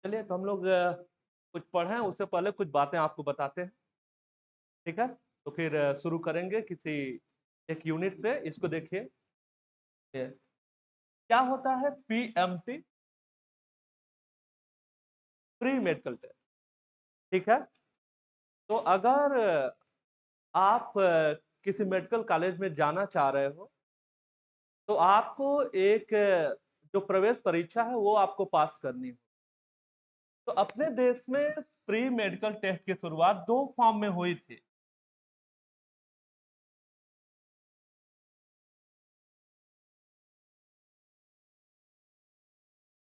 चलिए तो हम लोग कुछ पढ़ें उससे पहले कुछ बातें आपको बताते हैं। ठीक है, तो फिर शुरू करेंगे किसी एक यूनिट पे। इसको देखिए, क्या होता है पीएमटी, प्री मेडिकल टेस्ट। ठीक है, तो अगर आप किसी मेडिकल कॉलेज में जाना चाह रहे हो तो आपको एक जो प्रवेश परीक्षा है वो आपको पास करनी है। तो अपने देश में प्री मेडिकल टेस्ट की शुरुआत दो फॉर्म में हुई थी।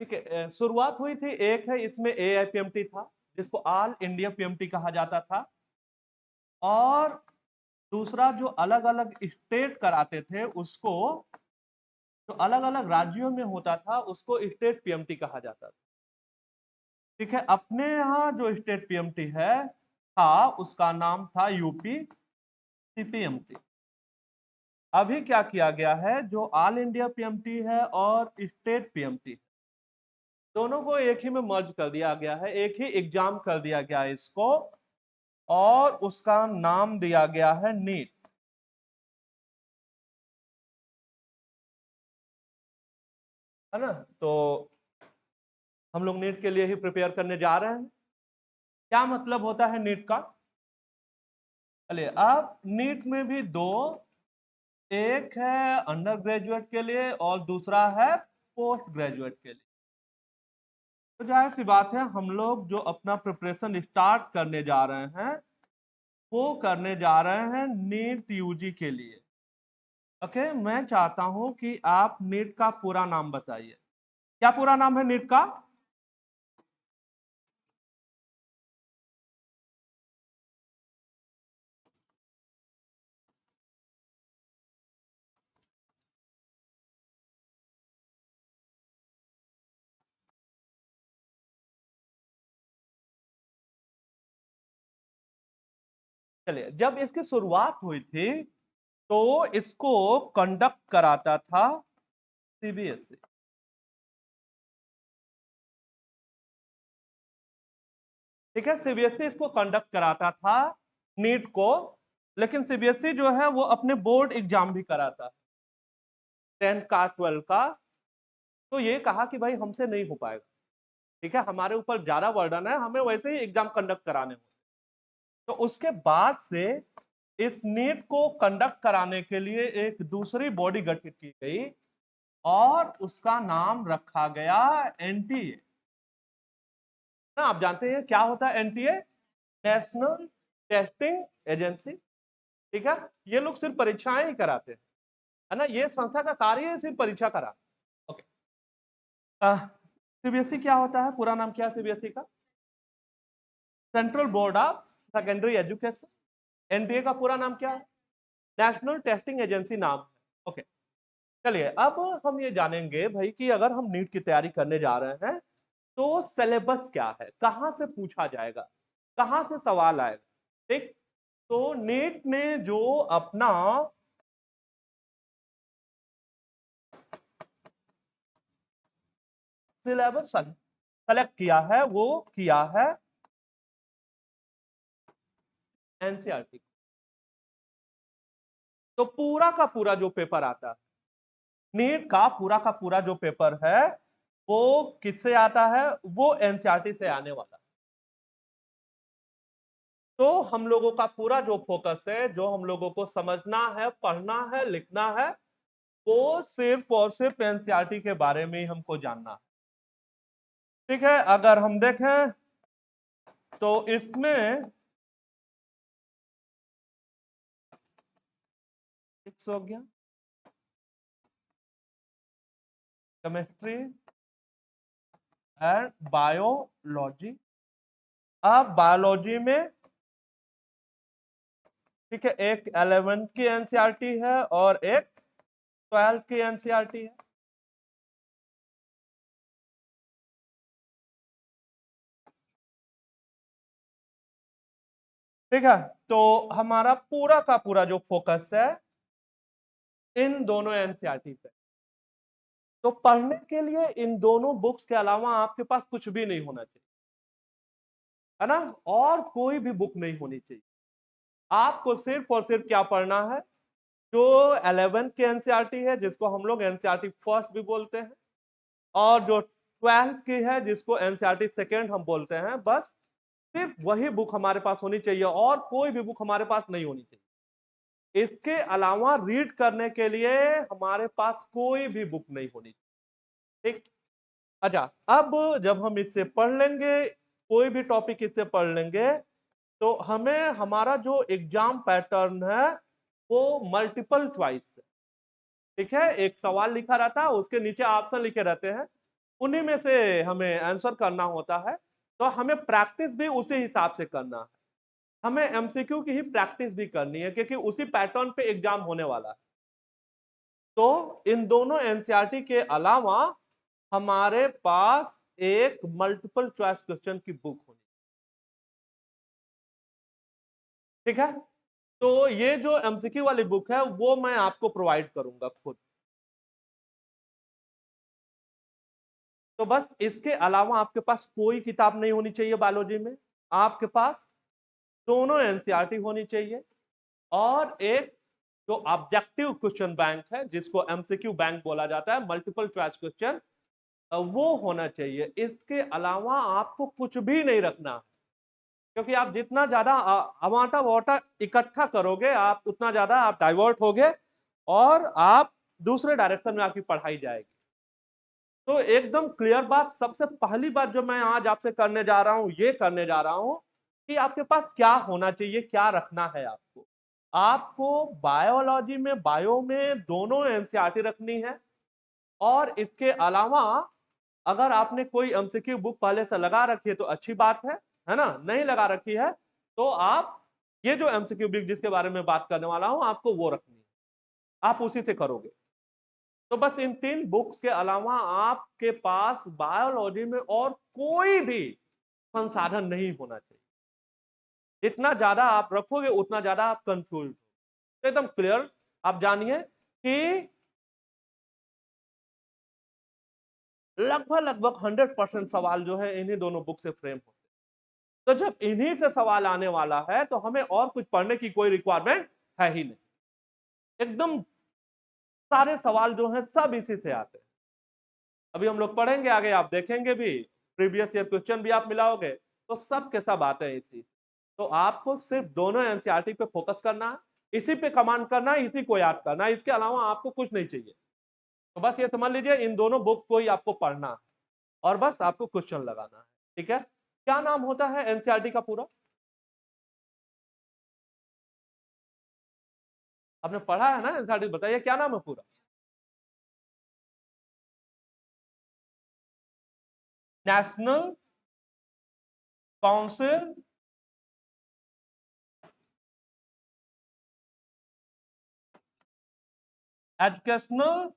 ठीक है, शुरुआत हुई थी, एक है इसमें एआईपीएमटी था जिसको ऑल इंडिया पीएमटी कहा जाता था, और दूसरा जो अलग अलग स्टेट कराते थे उसको, जो अलग अलग राज्यों में होता था उसको स्टेट पीएमटी कहा जाता था। ठीक है, अपने यहाँ जो स्टेट पीएमटी है था उसका नाम था यूपी सीपीएमटी। अभी क्या किया गया है, जो ऑल इंडिया पीएमटी है और स्टेट पीएमटी, दोनों को एक ही में मर्ज कर दिया गया है, एक ही एग्जाम कर दिया गया है इसको, और उसका नाम दिया गया है नीट। है ना, तो हम लोग नीट के लिए ही प्रिपेयर करने जा रहे हैं। क्या मतलब होता है नीट का? चलिए, अब नीट में भी दो, एक है अंडर ग्रेजुएट के लिए और दूसरा है पोस्ट ग्रेजुएट के लिए। तो जाहिर सी बात है, हम लोग जो अपना प्रिपरेशन स्टार्ट करने जा रहे हैं वो करने जा रहे हैं नीट यूजी के लिए। ओके, मैं चाहता हूं कि आप नीट का पूरा नाम बताइए। क्या पूरा नाम है नीट का? चलिए, जब इसकी शुरुआत हुई थी तो इसको कंडक्ट कराता था सीबीएसई। ठीक है, सीबीएसई इसको कंडक्ट कराता था नीट को, लेकिन सीबीएसई जो है वो अपने बोर्ड एग्जाम भी कराता है, 10th का 12th का। तो ये कहा कि भाई हमसे नहीं हो पाएगा। ठीक है, हमारे ऊपर ज्यादा बर्डन है, हमें वैसे ही एग्जाम कंडक्ट कराने होते। तो उसके बाद से इस नीट को कंडक्ट कराने के लिए एक दूसरी बॉडी गठित की गई और उसका नाम रखा गया एनटीए। ना, आप जानते हैं क्या होता है एनटीए? National testing agency. ठीक है, ये लोग सिर्फ परीक्षाएं ही कराते हैं। है ना, ये संस्था का कार्य है सिर्फ परीक्षा करा। ओके, सीबीएसई क्या होता है, पूरा नाम क्या है सीबीएसई का? Central board of secondary education. NTA का पूरा नाम क्या है? नेशनल टेस्टिंग एजेंसी नाम है। ओके, चलिए अब हम ये जानेंगे भाई कि अगर हम नीट की तैयारी करने जा रहे हैं तो सिलेबस क्या है, कहां से पूछा जाएगा, कहां से सवाल आएगा। ठीक, तो नीट ने जो अपना सिलेबस सेलेक्ट किया है वो किया है एनसीईआरटी। तो पूरा का पूरा जो पेपर आता है, नीट का पूरा जो पेपर है वो किससे आता है? वो एनसीईआरटी से आने वाला। तो हम लोगों का पूरा जो फोकस है, जो हम लोगों को समझना है, पढ़ना है, लिखना है, वो सिर्फ और सिर्फ एनसीईआरटी के बारे में ही हमको जानना है। ठीक है, अगर हम देखें तो इसमें 6 हो गया, केमिस्ट्री एंड बायोलॉजी। अब बायोलॉजी में, ठीक है, एक 11th की एनसीईआरटी है और एक 12th की एनसीईआरटी है। ठीक है, तो हमारा पूरा का पूरा जो फोकस है इन दोनों एनसीईआरटी पे। तो पढ़ने के लिए इन दोनों बुक्स के अलावा आपके पास कुछ भी नहीं होना चाहिए। है ना, और कोई भी बुक नहीं होनी चाहिए। आपको सिर्फ और सिर्फ क्या पढ़ना है, जो 11 के एनसीईआरटी है जिसको हम लोग एनसीईआरटी फर्स्ट भी बोलते हैं, और जो 12 की है जिसको एनसीईआरटी सेकेंड हम बोलते हैं, बस सिर्फ वही बुक हमारे पास होनी चाहिए और कोई भी बुक हमारे पास नहीं होनी चाहिए। इसके अलावा रीड करने के लिए हमारे पास कोई भी बुक नहीं होनी चाहिए। ठीक। अच्छा, अब जब हम इससे पढ़ लेंगे, कोई भी टॉपिक इससे पढ़ लेंगे, तो हमें हमारा जो एग्जाम पैटर्न है वो मल्टीपल चॉइस है। ठीक है, एक सवाल लिखा रहता है, उसके नीचे ऑप्शन लिखे रहते हैं, उन्हीं में से हमें आंसर करना होता है। तो हमें प्रैक्टिस भी उसी हिसाब से करना है, हमें एमसीक्यू की ही प्रैक्टिस भी करनी है, क्योंकि उसी पैटर्न पे एग्जाम होने वाला है। तो इन दोनों एनसीईआरटी के अलावा हमारे पास एक मल्टीपल चॉइस क्वेश्चन की बुक होनी। ठीक है, तो ये जो एमसीक्यू वाली बुक है वो मैं आपको प्रोवाइड करूंगा खुद। तो बस इसके अलावा आपके पास कोई किताब नहीं होनी चाहिए बायोलॉजी में। आपके पास दोनों एनसीईआरटी होनी चाहिए, और एक जो ऑब्जेक्टिव क्वेश्चन बैंक है जिसको एमसीक्यू बैंक बोला जाता है, मल्टीपल चॉइस क्वेश्चन, वो होना चाहिए। इसके अलावा आपको कुछ भी नहीं रखना, क्योंकि आप जितना ज्यादा अमाटा वाटा इकट्ठा करोगे, आप उतना ज्यादा आप डाइवर्ट होगे और आप दूसरे डायरेक्शन में आपकी पढ़ाई जाएगी। तो एकदम क्लियर बात, सबसे पहली बात जो मैं आज आपसे करने जा रहा हूं, ये करने जा रहा हूं कि आपके पास क्या होना चाहिए, क्या रखना है आपको। आपको बायोलॉजी में, बायो में दोनों एनसीईआरटी रखनी है, और इसके अलावा अगर आपने कोई एमसीक्यू बुक पहले से लगा रखी है तो अच्छी बात है ना, नहीं लगा रखी है तो आप ये जो एमसीक्यू बुक जिसके बारे में बात करने वाला हूं आपको वो रखनी है, आप उसी से करोगे। तो बस इन 3 बुक्स के अलावा आपके पास बायोलॉजी में और कोई भी संसाधन नहीं होना चाहिए। जितना ज्यादा आप रखोगे उतना ज्यादा आप कंफ्यूज, एकदम क्लियर। आप जानिए कि लगभग लगभग 100% सवाल जो है इन्हीं दोनों बुक से फ्रेम होते हैं। तो जब इन्हीं से सवाल आने वाला है तो हमें और कुछ पढ़ने की कोई रिक्वायरमेंट है ही नहीं। एकदम सारे सवाल जो हैं सब इसी से आते हैं। अभी हम लोग पढ़ेंगे आगे, आप देखेंगे भी, प्रीवियस ईयर क्वेश्चन भी आप मिलाओगे, तो सब के सब आते हैं इसी। तो आपको सिर्फ दोनों एनसीईआरटी पे फोकस करना है, इसी पे कमांड करना है, इसी को याद करना है, इसके अलावा आपको कुछ नहीं चाहिए। तो बस ये समझ लीजिए, इन दोनों बुक को ही आपको पढ़ना है और बस आपको क्वेश्चन लगाना है। ठीक है, क्या नाम होता है एनसीईआरटी का पूरा? आपने पढ़ा है ना एनसीईआरटी, बताइए क्या नाम है पूरा? National council educational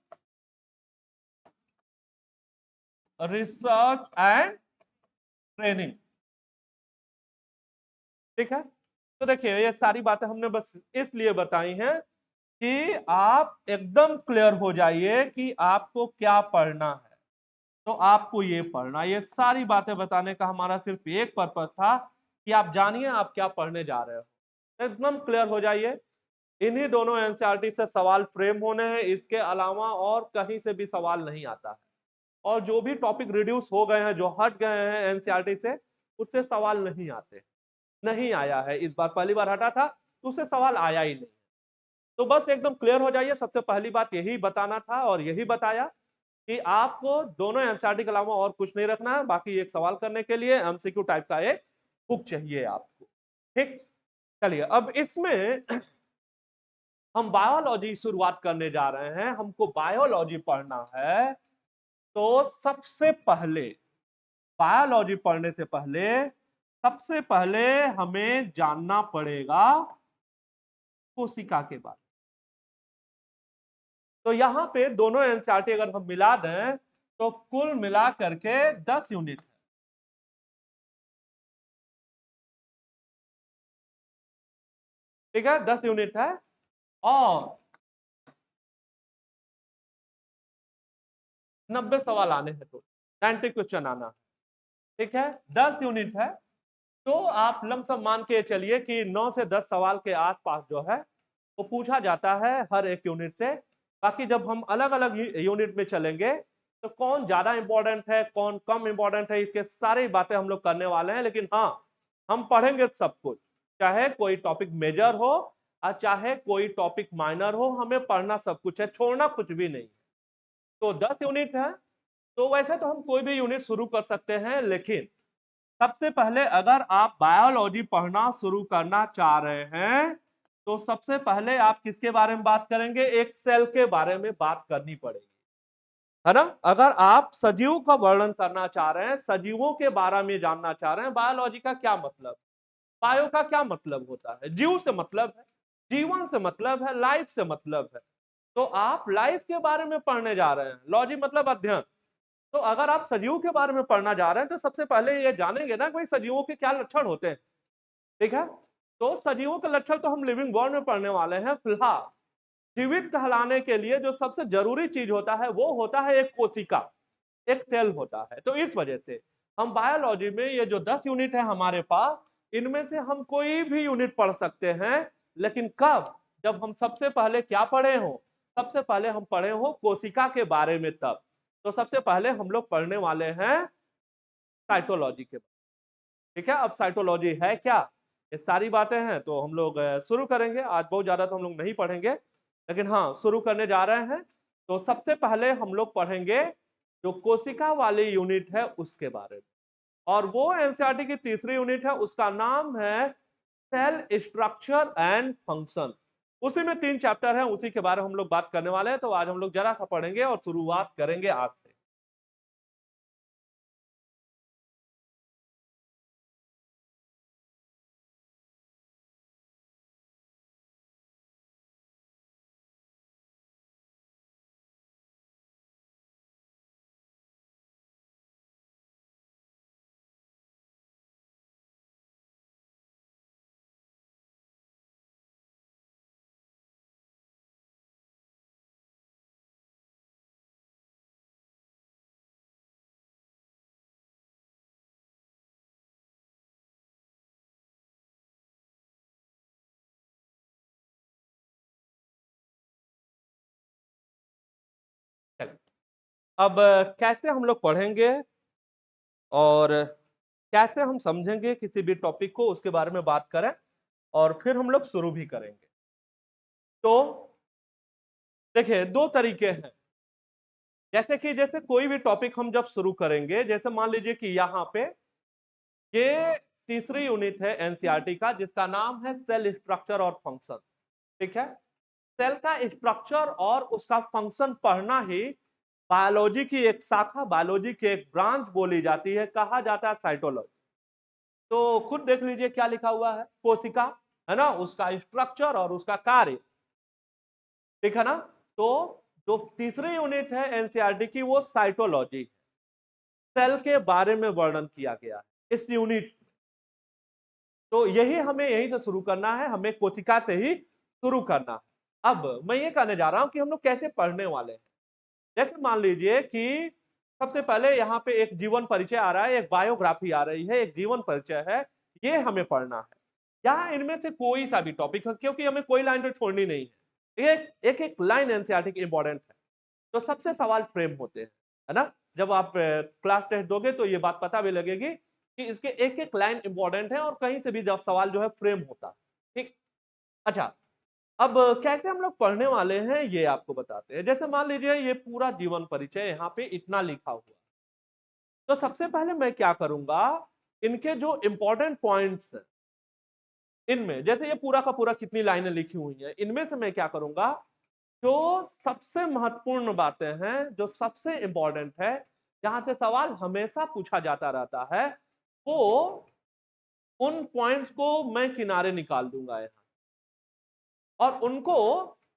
research and training. ठीक है, तो देखिए ये सारी बातें हमने बस इसलिए बताई हैं कि आप एकदम क्लियर हो जाइए कि आपको क्या पढ़ना है। तो आपको ये पढ़ना, ये सारी बातें बताने का हमारा सिर्फ एक पर्पज था कि आप जानिए आप क्या पढ़ने जा रहे हो। एकदम क्लियर हो जाइए, इन्हीं दोनों एनसीईआरटी से सवाल फ्रेम होने हैं, इसके अलावा और कहीं से भी सवाल नहीं आता है। और जो भी टॉपिक रिड्यूस हो गए हैं, जो हट गए हैं एनसीईआरटी से, उससे सवाल नहीं आते, नहीं आया है। इस बार पहली बार हटा था तो उससे सवाल आया ही नहीं। तो बस एकदम क्लियर हो जाइए, सबसे पहली बात यही बताना था और यही बताया कि आपको दोनों एनसीईआरटी के अलावा और कुछ नहीं रखना है। बाकी एक सवाल करने के लिए एमसीक्यू टाइप का एक बुक चाहिए आपको। ठीक, चलिए अब इसमें हम बायोलॉजी शुरुआत करने जा रहे हैं, हमको बायोलॉजी पढ़ना है। तो सबसे पहले बायोलॉजी पढ़ने से पहले सबसे पहले हमें जानना पड़ेगा कोशिका के बारे में। तो यहाँ पे दोनों एनसीईआरटी अगर हम मिला दें तो कुल मिला करके 10 यूनिट है। ठीक है, 10 यूनिट है और 90 सवाल आने हैं, तो 90 क्वेश्चन आना है। ठीक है, 10 यूनिट है तो आप लमसम मान के चलिए कि 9 से 10 सवाल के आसपास जो है वो पूछा जाता है हर एक यूनिट से। बाकी जब हम अलग अलग यूनिट में चलेंगे तो कौन ज्यादा इंपॉर्टेंट है कौन कम इंपॉर्टेंट है इसके सारी बातें हम लोग करने वाले हैं। लेकिन हाँ, हम पढ़ेंगे सब कुछ, चाहे कोई टॉपिक मेजर हो और चाहे कोई टॉपिक माइनर हो, हमें पढ़ना सब कुछ है, छोड़ना कुछ भी नहीं। तो 10 यूनिट है, तो वैसे तो हम कोई भी यूनिट शुरू कर सकते हैं, लेकिन सबसे पहले अगर आप बायोलॉजी पढ़ना शुरू करना चाह रहे हैं तो सबसे पहले आप किसके बारे में बात करेंगे? एक सेल के बारे में बात करनी पड़ेगी, है ना। अगर आप सजीव का वर्णन करना चाह रहे हैं, सजीवों के बारे में जानना चाह रहे हैं, बायोलॉजी का क्या मतलब, बायो का क्या मतलब होता है, जीव से मतलब है, जीवन से मतलब है, लाइफ से मतलब है। तो आप लाइफ के बारे में पढ़ने जा रहे हैं, लॉजी मतलब अध्ययन। तो अगर आप सजीवों के बारे में पढ़ना जा रहे हैं तो सबसे पहले ये जानेंगे ना कि भाई सजीवों के क्या लक्षण होते हैं, ठीक है। तो सजीवों के लक्षण तो हम लिविंग वर्ल्ड में पढ़ने वाले हैं। फिलहाल जीवित कहलाने के लिए जो सबसे जरूरी चीज होता है वो होता है एक कोशिका, एक सेल होता है। तो इस वजह से हम बायोलॉजी में ये जो 10 यूनिट है हमारे पास, इनमें से हम कोई भी यूनिट पढ़ सकते हैं। लेकिन कब? जब हम सबसे पहले क्या पढ़े हो, सबसे पहले हम पढ़े हो कोशिका के बारे में तब। तो सबसे पहले हम लोग पढ़ने वाले हैं साइटोलॉजी के बारे में, ठीक है। अब साइटोलॉजी है क्या, ये सारी बातें हैं तो हम लोग शुरू करेंगे। आज बहुत ज्यादा तो हम लोग नहीं पढ़ेंगे, लेकिन हाँ शुरू करने जा रहे हैं। तो सबसे पहले हम लोग पढ़ेंगे जो कोशिका वाली यूनिट है उसके बारे में, और वो एनसीईआरटी की तीसरी यूनिट है, उसका नाम है सेल स्ट्रक्चर एंड फंक्शन। उसी में 3 चैप्टर हैं, उसी के बारे में हम लोग बात करने वाले हैं। तो आज हम लोग जरा सा पढ़ेंगे और शुरुआत करेंगे आज से। अब कैसे हम लोग पढ़ेंगे और कैसे हम समझेंगे किसी भी टॉपिक को, उसके बारे में बात करें और फिर हम लोग शुरू भी करेंगे। तो देखिए, 2 तरीके हैं। जैसे कोई भी टॉपिक हम जब शुरू करेंगे, जैसे मान लीजिए कि यहाँ पे ये तीसरी यूनिट है एनसीईआरटी का जिसका नाम है सेल स्ट्रक्चर और फंक्शन, ठीक है। सेल का स्ट्रक्चर और उसका फंक्शन पढ़ना ही बायोलॉजी की एक शाखा, बायोलॉजी की एक ब्रांच बोली जाती है, कहा जाता है साइटोलॉजी। तो खुद देख लीजिए क्या लिखा हुआ है, कोशिका, है ना, उसका स्ट्रक्चर और उसका कार्य, ठीक है ना। तो जो तीसरी यूनिट है एनसीईआरटी की वो साइटोलॉजी, सेल के बारे में वर्णन किया गया है इस यूनिट। तो यही हमें यहीं से शुरू करना है, हमें कोशिका से ही शुरू करना है। अब मैं ये कहने जा रहा हूं कि हम लोग कैसे पढ़ने वाले हैं। जैसे मान लीजिए कि सबसे पहले यहाँ पे एक जीवन परिचय आ रहा है, एक बायोग्राफी आ रही है, एक जीवन परिचय है, ये हमें पढ़ना है। यहाँ इनमें से कोई सा भी टॉपिक है, क्योंकि हमें कोई लाइन तो छोड़नी नहीं है, एक लाइन एनसीईआरटी की इंपॉर्टेंट है। तो सबसे सवाल फ्रेम होते हैं, है ना। जब आप क्लास टेस्ट दोगे तो ये बात पता भी लगेगी कि इसके एक एक लाइन इंपॉर्टेंट है और कहीं से भी जब सवाल जो है फ्रेम होता है, ठीक। अच्छा, अब कैसे हम लोग पढ़ने वाले हैं ये आपको बताते हैं। जैसे मान लीजिए ये पूरा जीवन परिचय यहाँ पे इतना लिखा हुआ, तो सबसे पहले मैं क्या करूंगा, इनके जो इंपॉर्टेंट पॉइंट्स हैं इनमें, जैसे ये पूरा का पूरा कितनी लाइनें लिखी हुई हैं, इनमें से मैं क्या करूंगा, जो सबसे महत्वपूर्ण बातें हैं, जो सबसे इंपॉर्टेंट है, जहां से सवाल हमेशा पूछा जाता रहता है, वो उन पॉइंट्स को मैं किनारे निकाल दूंगा यहाँ, और उनको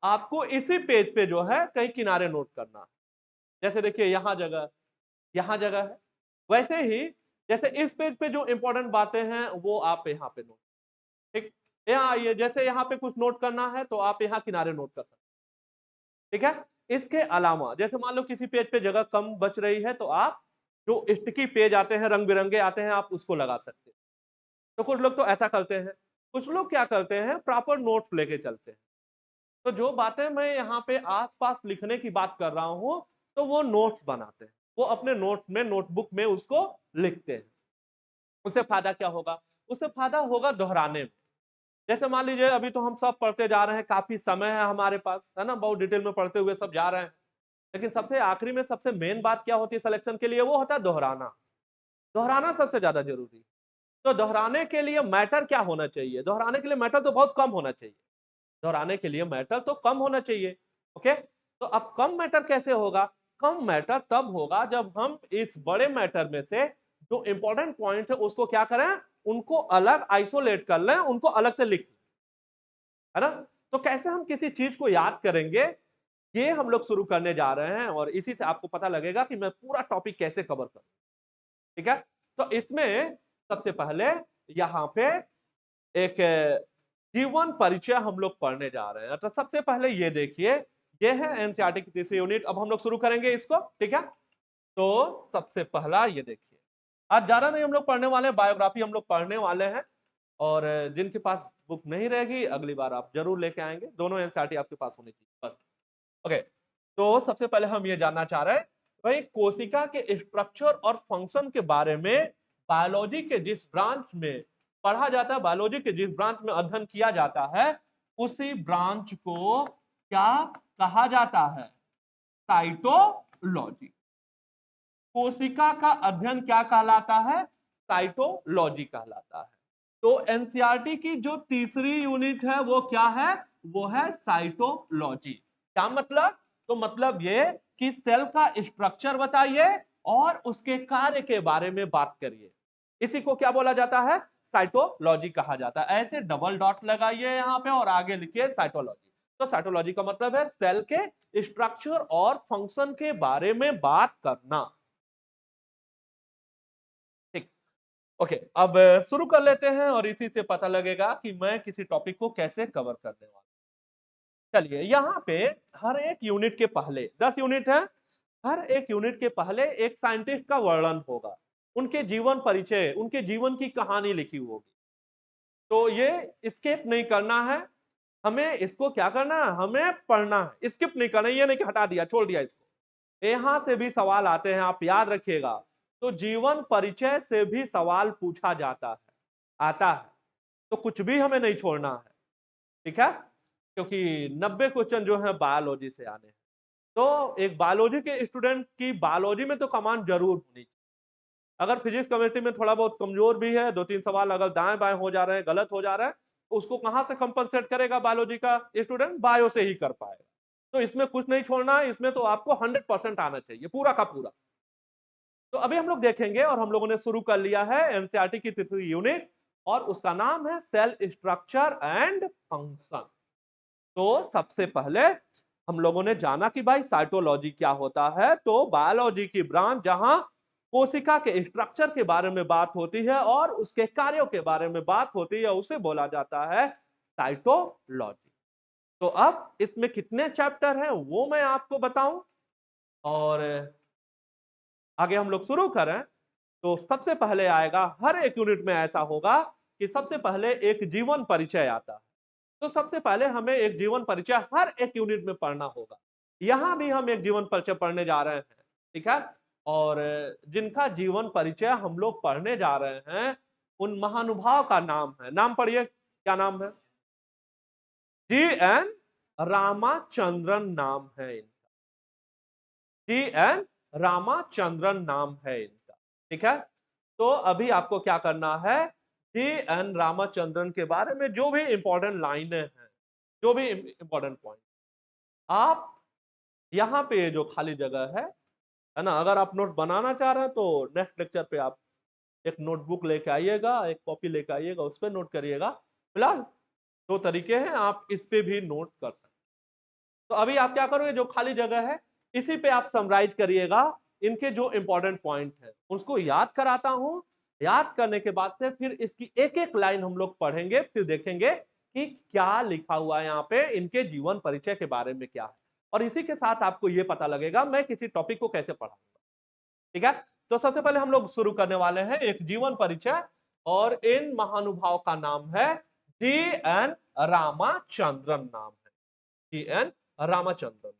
आपको इसी पेज पे जो है कहीं किनारे नोट करना है। जैसे देखिए यहाँ जगह है, वैसे ही जैसे इस पेज पे जो इंपॉर्टेंट बातें हैं वो आप यहाँ पे नोट, ठीक। यहाँ आइए, जैसे यहाँ पे कुछ नोट करना है तो आप यहाँ किनारे नोट कर सकते हैं, ठीक है। इसके अलावा जैसे मान लो किसी पेज पे जगह कम बच रही है तो आप जो स्टिकी पेज आते हैं, रंग बिरंगे आते हैं, आप उसको लगा सकते हैं। तो कुछ लोग तो ऐसा करते हैं, कुछ लोग क्या करते हैं, प्रॉपर नोट्स लेके चलते हैं। तो जो बातें मैं यहाँ पे आस-पास लिखने की बात कर रहा हूँ, तो वो नोट्स बनाते हैं। वो अपने नोट्स में, नोटबुक में उसको लिखते हैं। उससे फायदा क्या होगा? उससे फायदा होगा दोहराने में। जैसे मान लीजिए अभी तो हम सब पढ़ते जा रहे हैं, काफ़ी समय है हमारे पास, है ना? बहुत डिटेल में पढ़ते हुए सब जा रहे हैं। लेकिन सबसे आखिरी में सबसे मेन बात क्या होती है सिलेक्शन के लिए? वो होता है दोहराना। दोहराना सबसे ज़्यादा ज़रूरी है। तो दोहराने के लिए मैटर क्या होना चाहिए? दोहराने के लिए मैटर तो बहुत कम होना चाहिए। दोहराने के लिए मैटर तो कम होना चाहिए। ओके? तो अब कम मैटर कैसे होगा? कम मैटर तब होगा जब हम इस बड़े मैटर में से जो इंपॉर्टेंट पॉइंट है उसको क्या करें? उनको अलग आइसोलेट कर लें, उनको अलग से लिख लें। है ना? तो कैसे हम किसी चीज़ को याद करेंगे, ये हम लोग शुरू करने जा रहे हैं और इसी से आपको पता लगेगा कि मैं पूरा टॉपिक कैसे कवर करूँ। ठीक है? तो इसमें सबसे पहले यहाँ पे एक जीवन परिचय हम लोग पढ़ने जा रहे हैं। तो सबसे पहले ये देखिए, ये है एनसीईआरटी की तीसरी यूनिट। अब हम लोग शुरू करेंगे इसको, ठीक है? तो सबसे पहला ये देखिए, आज ज़्यादा नहीं हम लोग पढ़ने वाले हैं, बायोग्राफी हम लोग पढ़ने वाले हैं और जिनके पास बुक नहीं रहेगी, अगली बार आप ज़रूर लेके आएँगे। दोनों एनसीईआरटी आपके पास होनी चाहिए बस। ओके, तो सबसे पहले हम ये जानना चाह रहे हैं, भाई कोशिका के स्ट्रक्चर और फंक्शन के बारे में बायोलॉजी के जिस ब्रांच में पढ़ा जाता है, बायोलॉजी के जिस ब्रांच में अध्ययन किया जाता है, उसी ब्रांच को क्या कहा जाता है? साइटोलॉजी। कोशिका का अध्ययन क्या कहलाता है? साइटोलॉजी कहलाता है। तो एनसीईआरटी की जो तीसरी यूनिट है वो क्या है? वो है साइटोलॉजी। क्या मतलब? तो मतलब ये कि सेल का स्ट्रक्चर बताइए और उसके कार्य के बारे में बात करिए। इसी को क्या बोला जाता है? साइटोलॉजी कहा जाता है। ऐसे डबल डॉट लगाइए यहाँ पे और आगे लिखिए साइटोलॉजी। तो साइटोलॉजी का मतलब है सेल के स्ट्रक्चर और फंक्शन के बारे में बात करना। ठीक, ओके, अब शुरू कर लेते हैं और इसी से पता लगेगा कि मैं किसी टॉपिक को कैसे कवर करने वाला हूं। चलिए, यहाँ पे हर एक यूनिट के पहले 10 यूनिट है, हर एक यूनिट के पहले एक साइंटिस्ट का वर्णन होगा, उनके जीवन परिचय, उनके जीवन की कहानी लिखी होगी। तो ये स्किप नहीं करना है, हमें इसको क्या करना है? हमें पढ़ना है, स्किप नहीं करना है। ये नहीं कि हटा दिया, छोड़ दिया इसको। यहां से भी सवाल आते हैं, आप याद रखिएगा। तो जीवन परिचय से भी सवाल पूछा जाता है, आता है। तो कुछ भी हमें नहीं छोड़ना है, ठीक है? क्योंकि 90 क्वेश्चन जो है बायोलॉजी से आने हैं। तो एक बायोलॉजी के स्टूडेंट की बायोलॉजी में तो कमांड जरूर होनी चाहिए। अगर फिजिक्स केमिस्ट्री में थोड़ा बहुत कमजोर भी है, 2-3 सवाल अगर दाएं-बाएं हो जा रहे हैं, गलत हो जा रहा है, तो उसको कहां से कंपनसेट करेगा बायोलॉजी का स्टूडेंट? बायो से ही कर पाएगा। तो इसमें कुछ नहीं छोड़ना है, इसमें तो आपको 100% आना चाहिए, पूरा का पूरा। तो अभी हम लोग देखेंगे और हम लोगों ने शुरू कर लिया है एनसीईआरटी की तीसरी यूनिट और उसका नाम है सेल स्ट्रक्चर एंड फंक्शन। तो सबसे पहले हम लोगों ने जाना कि भाई साइटोलॉजी क्या होता है। तो बायोलॉजी की ब्रांच जहां कोशिका के स्ट्रक्चर के बारे में बात होती है और उसके कार्यों के बारे में बात होती है, उसे बोला जाता है साइटोलॉजी। तो अब इसमें कितने चैप्टर हैं वो मैं आपको बताऊं और आगे हम लोग शुरू करें। तो सबसे पहले आएगा, हर एक यूनिट में ऐसा होगा कि सबसे पहले एक जीवन परिचय आता है। तो सबसे पहले हमें एक जीवन परिचय हर एक यूनिट में पढ़ना होगा। यहां भी हम एक जीवन परिचय पढ़ने जा रहे हैं, ठीक है? और जिनका जीवन परिचय हम लोग पढ़ने जा रहे हैं, उन महानुभाव का नाम है, नाम पढ़िए, क्या नाम है? जी एन रामाचंद्रन नाम है इनका। जी एन रामाचंद्रन नाम है इनका, ठीक है? तो अभी आपको क्या करना है? जी एन रामाचंद्रन के बारे में जो भी इंपॉर्टेंट लाइनें हैं, जो भी इंपॉर्टेंट पॉइंट, आप यहाँ पे जो खाली जगह है ना, अगर आप नोट्स बनाना चाह रहे हैं तो नेक्स्ट लेक्चर पे आप एक नोटबुक लेके आइएगा, एक कॉपी लेके आइएगा, उस पर नोट करिएगा। फिलहाल दो तरीके हैं, आप इस पे भी नोट कर सकते हैं। तो अभी आप क्या करोगे, जो खाली जगह है इसी पे आप समराइज करिएगा, इनके जो इंपॉर्टेंट पॉइंट है उसको याद कराता हूं। याद करने के बाद से फिर इसकी एक एक लाइन हम लोग पढ़ेंगे, फिर देखेंगे कि क्या लिखा हुआ है यहाँ पे, इनके जीवन परिचय के बारे में क्या है, और इसी के साथ आपको ये पता लगेगा मैं किसी टॉपिक को कैसे पढ़ाऊंगा, ठीक है? तो सबसे पहले हम लोग शुरू करने वाले हैं एक जीवन परिचय। और इन महानुभाव का नाम है जी.एन. रामाचंद्रन नाम है, जी.एन. रामाचंद्रन।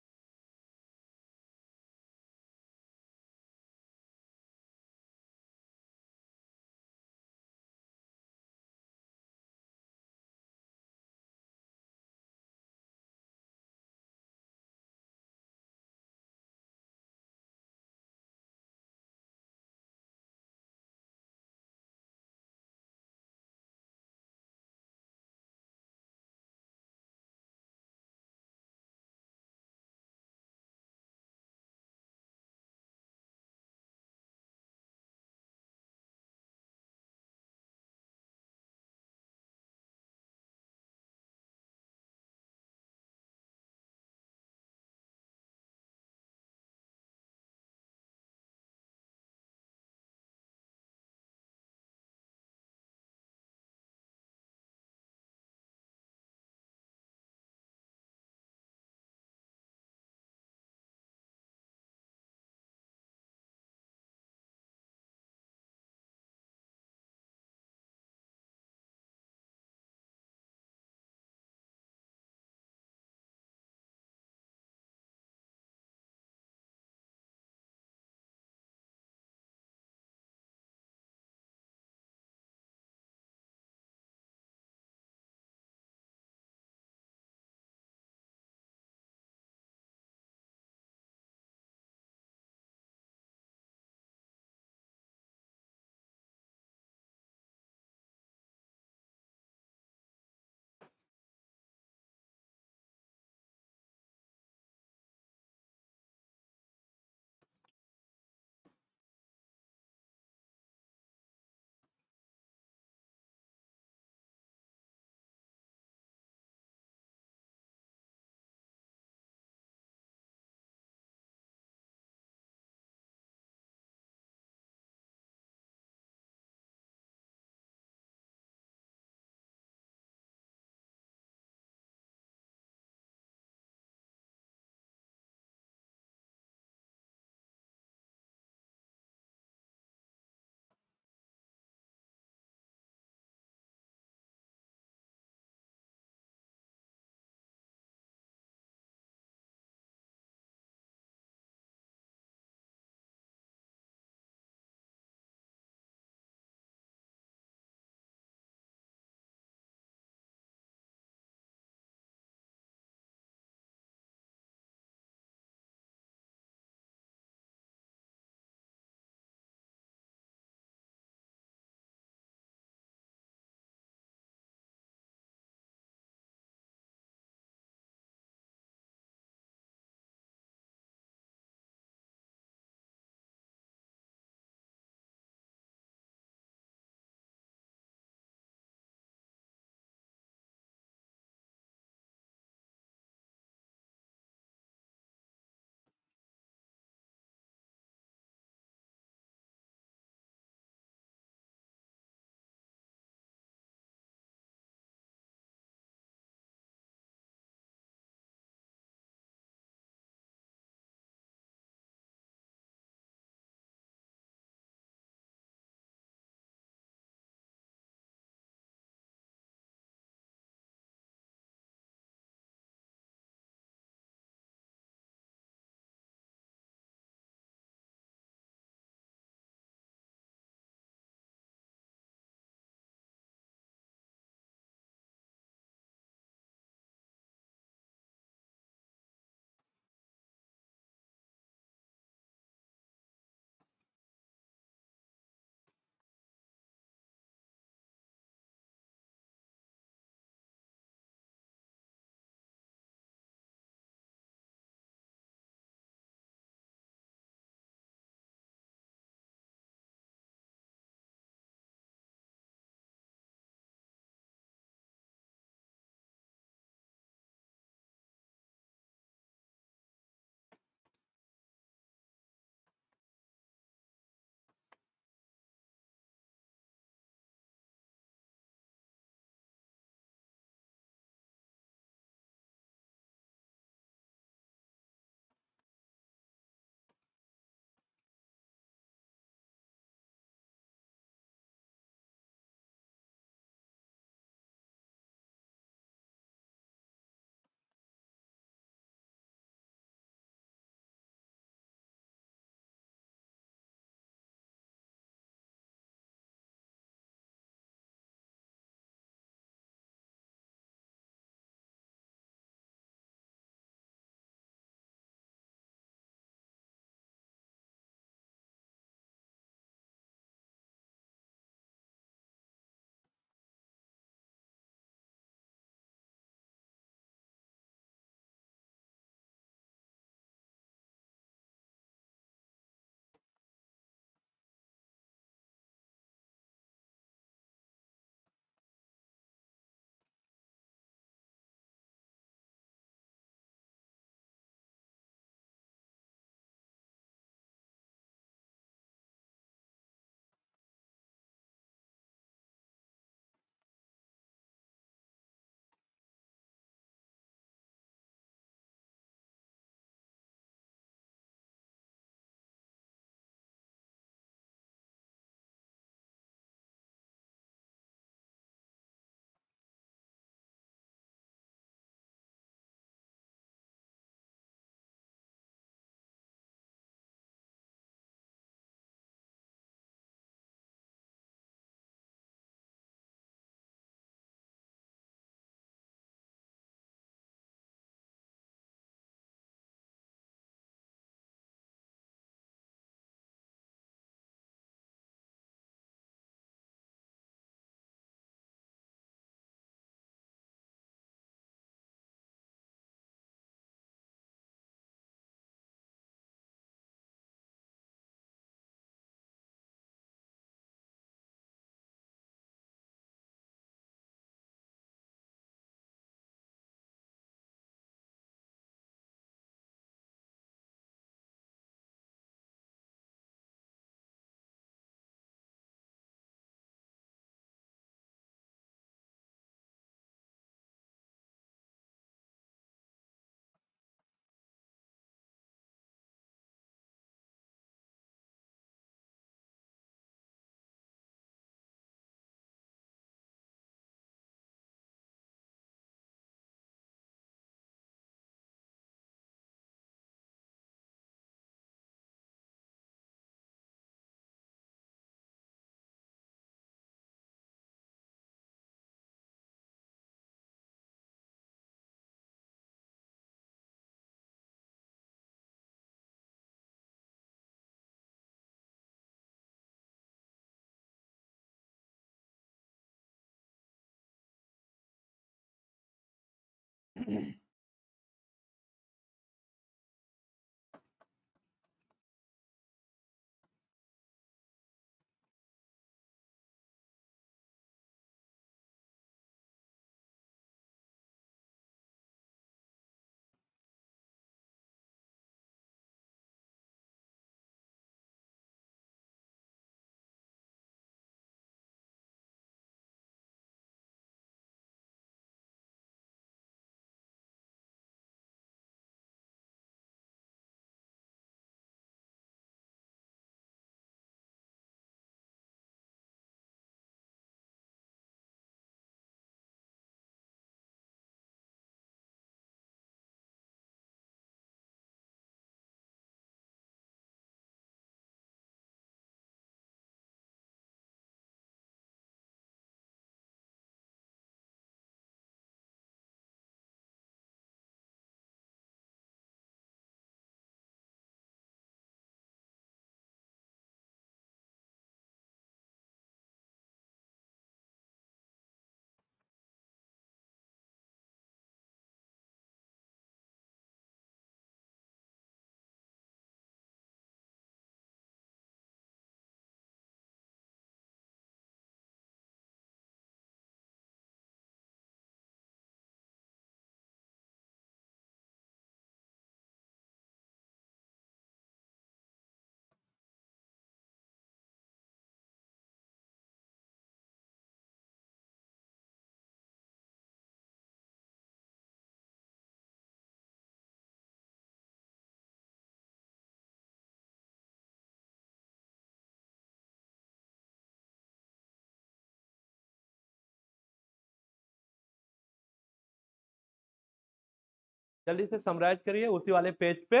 जल्दी से समराइज करिए उसी वाले पेज पे।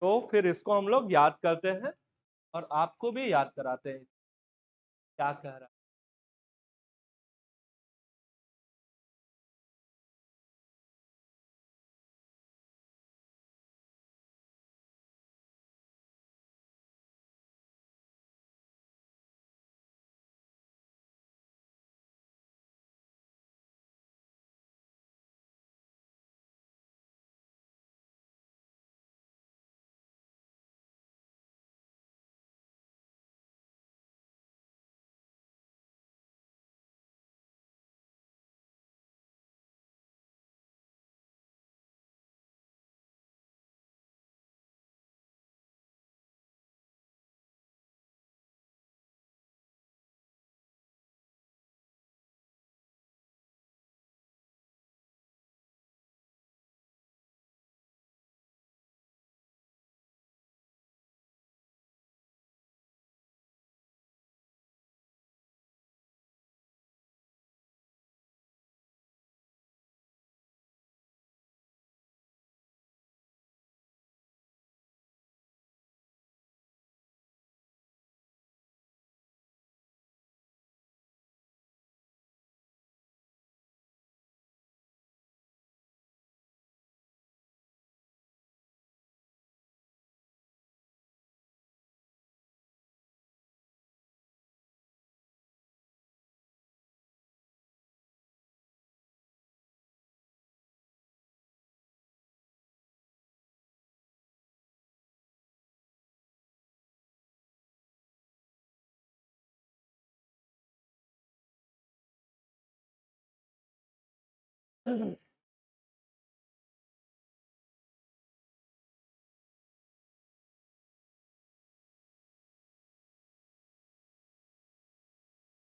तो फिर इसको हम लोग याद करते हैं और आपको भी याद कराते हैं क्या कह रहा है।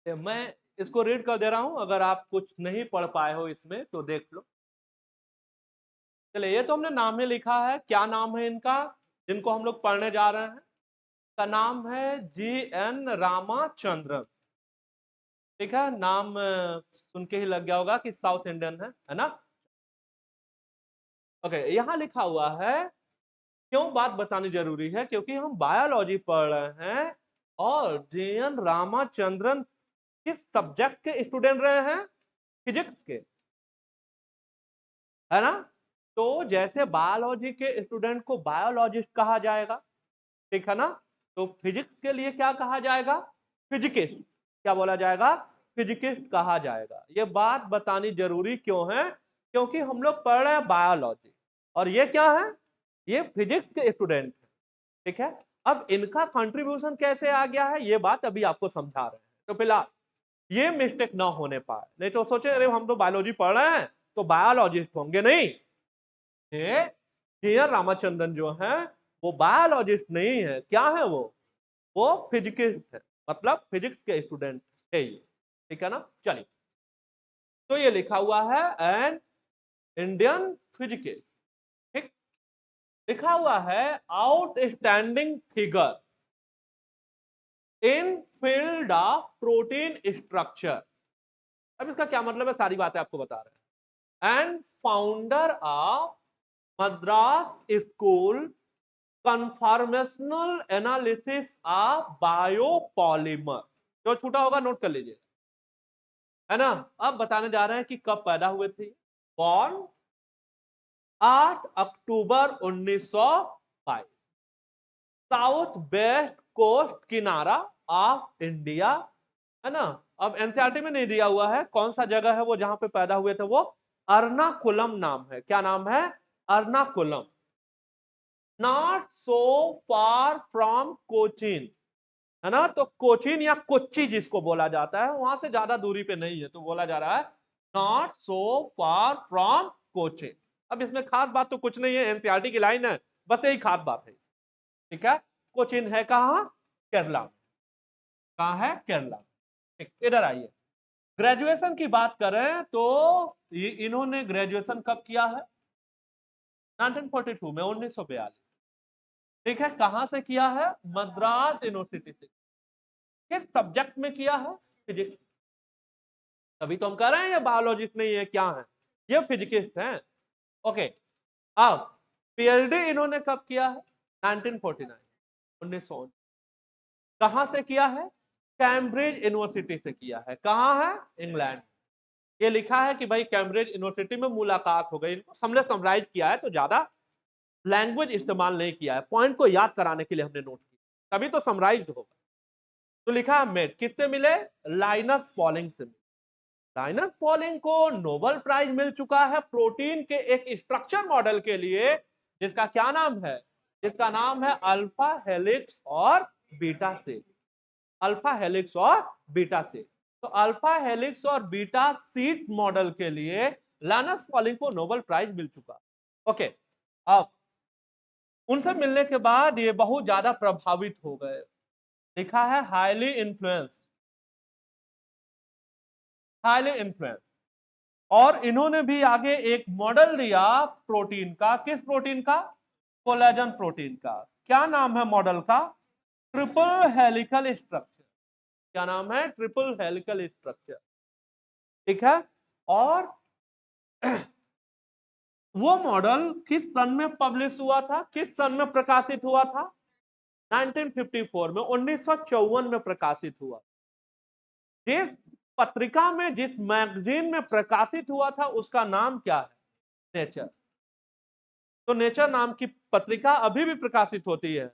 मैं इसको रीड कर दे रहा हूं, अगर आप कुछ नहीं पढ़ पाए हो इसमें तो देख लो। चलिए, ये तो हमने नाम ही लिखा है। क्या नाम है इनका जिनको हम लोग पढ़ने जा रहे हैं? का नाम है GN रामाचंद्रन। ठीक है, नाम सुन के ही लग गया होगा कि साउथ इंडियन है ना। ओके, यहां लिखा हुआ है। क्यों बात बतानी जरूरी है? क्योंकि हम बायोलॉजी पढ़ रहे हैं और GN रामाचंद्रन किस सब्जेक्ट के स्टूडेंट रहे हैं? फिजिक्स के, है ना। तो जैसे बायोलॉजी के स्टूडेंट को बायोलॉजिस्ट कहा जाएगा, ठीक है ना। तो फिजिक्स के लिए क्या कहा जाएगा? फिजिकिस्ट। क्या बोला जाएगा? फिजिकिस्ट कहा जाएगा। ये बात बतानी जरूरी क्यों है? क्योंकि हम लोग पढ़ रहे हैं बायोलॉजी और ये क्या है, ये फिजिक्स के स्टूडेंट है, ठीक है। अब इनका कंट्रीब्यूशन कैसे आ गया है ये बात अभी आपको समझा रहे हैं, तो फिलहाल ये मिस्टेक ना होने पाए, नहीं तो सोचे अरे हम तो बायोलॉजी पढ़ रहे हैं तो बायोलॉजिस्ट होंगे, नहीं, ये के.आर. रामाचंद्रन जो है वो बायोलॉजिस्ट नहीं है, क्या है वो फिजिकिस्ट है, मतलब फिजिक्स के स्टूडेंट है ये, ठीक है ना। चलिए, तो ये लिखा हुआ है एन इंडियन फिजिकिस्ट, ठीक, लिखा हुआ है outstanding figure in field of protein structure. अब इसका क्या मतलब है, सारी बातें आपको बता रहे हैं। And founder of Madras school conformational analysis of biopolymer, जो छूटा होगा नोट कर लीजिए, है ना। अब बताने जा रहे हैं कि कब पैदा हुए थे। बॉर्न 8 अक्टूबर 1922, साउथ वेस्ट कोस्ट किनारा ऑफ इंडिया, है ना। अब एनसीईआरटी में नहीं दिया हुआ है कौन सा जगह है वो जहां पे पैदा हुए थे, वो अर्नाकुलम नाम है। क्या नाम है, Ernakulam. Not so far from Cochin, है ना, तो कोचीन या कोच्चि जिसको बोला जाता है वहां से ज्यादा दूरी पे नहीं है, तो बोला जा रहा है not so far from Cochin. अब इसमें खास बात तो कुछ नहीं है, एनसीईआरटी की लाइन है, बस यही खास बात है, ठीक है। कोचीन है कहाँ, केरला में। कहाँ है, केरला में, ठीक। इधर आइए, ग्रेजुएशन की बात करें तो इन्होंने ग्रेजुएशन कब किया है, 1942 में, 1942, ठीक है। कहां से किया है, मद्रास यूनिवर्सिटी से। किस सब्जेक्ट में किया है, फिजिक्स। तभी तो हम कह रहे हैं ये बायोलॉजिस्ट नहीं है, क्या है, ये फिजिकिस्ट हैं, ओके। अब पीएचडी इन्होंने कब किया है, 1949, 1900। कहां से किया है, कैम्ब्रिज यूनिवर्सिटी से किया है। कहां है, इंग्लैंड। ये लिखा है कि भाई कैम्ब्रिज यूनिवर्सिटी में मुलाकात हो गई, हमने समराइज किया है तो ज्यादा लैंग्वेज इस्तेमाल नहीं किया है, पॉइंट को याद कराने के लिए हमने नोट किया, तभी तो समराइज होगा। तो लिखा है मेट, किससे मिले, लाइनस पॉलिंग से मिले। लाइनस पॉलिंग को नोबेल प्राइज मिल चुका है प्रोटीन के एक स्ट्रक्चर मॉडल के लिए, जिसका क्या नाम है, जिसका नाम है अल्फा हेलिक्स और बीटा से, अल्फा हेलिक्स और बीटा से। तो अल्फा हेलिक्स और बीटा सीट मॉडल के लिए लाइनस पॉलिंग को नोबेल प्राइज मिल चुका, ओके। अब उनसे मिलने के बाद ये बहुत ज्यादा प्रभावित हो गए, लिखा है हाईली इन्फ्लुएंस, हाईली इन्फ्लुएंस। और इन्होंने भी आगे एक मॉडल दिया प्रोटीन का, किस प्रोटीन का, कोलेजन प्रोटीन का। क्या नाम है मॉडल का, ट्रिपल हेलिकल स्ट्रक्चर। क्या नाम है, ट्रिपल हेलिकल स्ट्रक्चर, ठीक है। और वो मॉडल किस सन में पब्लिश हुआ था, किस सन में प्रकाशित हुआ था, 1954 में, 1954 में प्रकाशित हुआ। जिस पत्रिका में, जिस मैगजीन में प्रकाशित हुआ था उसका नाम क्या है, नेचर। तो नेचर नाम की पत्रिका अभी भी प्रकाशित होती है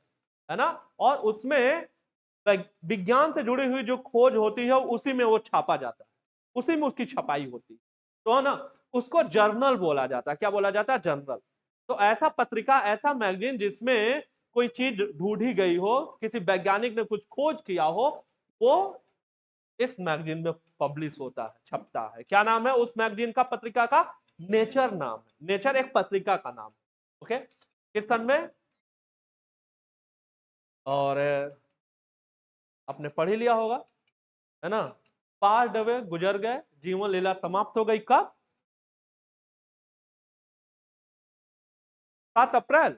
ना। और उसमें विज्ञान से जुड़ी हुई जो खोज होती है उसी में वो छापा जाता है, उसी में उसकी छपाई होती है, तो है ना, उसको जर्नल बोला जाता है। क्या बोला जाता है, जर्नल। तो ऐसा पत्रिका, ऐसा मैगजीन जिसमें कोई चीज ढूंढी गई हो, किसी वैज्ञानिक ने कुछ खोज किया हो, वो इस मैगजीन में पब्लिश होता है, छपता है। क्या नाम है उस मैगजीन का, पत्रिका का, नेचर नाम है। नेचर एक पत्रिका का नाम है, ओके। किस सन में, और आपने पढ़ ही लिया होगा, है ना। पास अवे, गुजर गए, जीवन लीला समाप्त हो गई कब, 7 अप्रैल,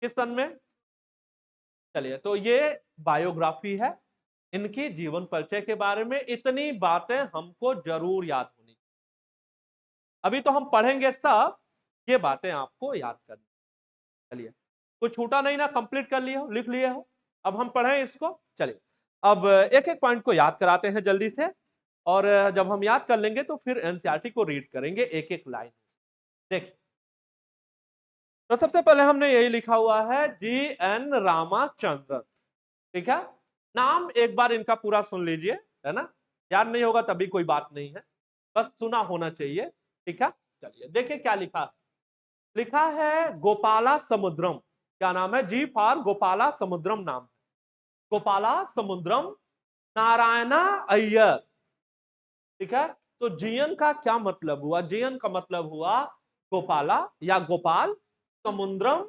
किस सन में। चलिए, तो ये बायोग्राफी है, इनकी जीवन परिचय के बारे में इतनी बातें हमको जरूर याद होनी। अभी तो हम पढ़ेंगे सब, ये बातें आपको याद करनी। चलिए, कुछ छूटा नहीं ना, कंप्लीट कर लिए हो, लिख लिए हो। अब हम पढ़ें इसको, चलिए। अब एक एक पॉइंट को याद कराते हैं जल्दी से, और जब हम याद कर लेंगे तो फिर एनसीईआरटी को रीड करेंगे एक एक लाइन। देखिए, तो सबसे पहले हमने यही लिखा हुआ है, जी.एन. रामाचंद्रन, ठीक है। नाम एक बार इनका पूरा सुन लीजिए, है ना, याद नहीं होगा तभी कोई बात नहीं है। बस सुना होना चाहिए, ठीक है। चलिए देखिए क्या लिखा है। लिखा है गोपाला समुद्रम। क्या नाम है? जी फॉर गोपाला समुद्रम नाम है। गोपाला समुद्रम नारायणा अय्यर, ठीक है। तो जीएन का क्या मतलब हुआ? जीएन का मतलब हुआ गोपाला या गोपाल, समुद्रम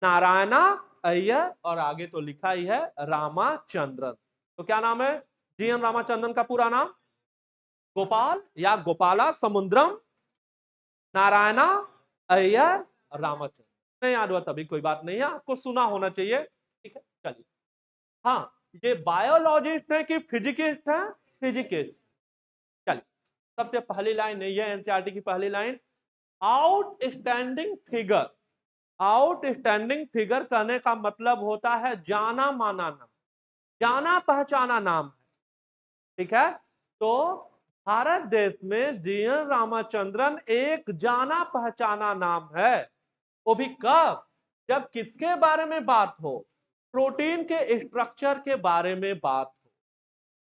नारायणा अय्यर, और आगे तो लिखा ही है रामाचंद्रन। तो क्या नाम है जीएन रामाचंद्रन का पूरा नाम? गोपाल या गोपाला समुद्रम नारायणा अय्यर रामाचंद्रन। नहीं याद हुआ तभी कोई बात नहीं है, आपको सुना होना चाहिए, ठीक है। चलिए, हाँ, ये बायोलॉजिस्ट है कि फिजिकिस्ट है? फिजिकिस्ट। चलिए, सबसे पहली लाइन है, ये एनसीईआरटी की पहली line, outstanding figure. Outstanding figure कहने का मतलब होता है जाना माना नाम, जाना पहचाना नाम है, ठीक है। तो भारत देश में जीएन रामाचंद्रन एक जाना पहचाना नाम है। वो भी कब? जब किसके बारे में बात हो? प्रोटीन के स्ट्रक्चर के बारे में बात हो,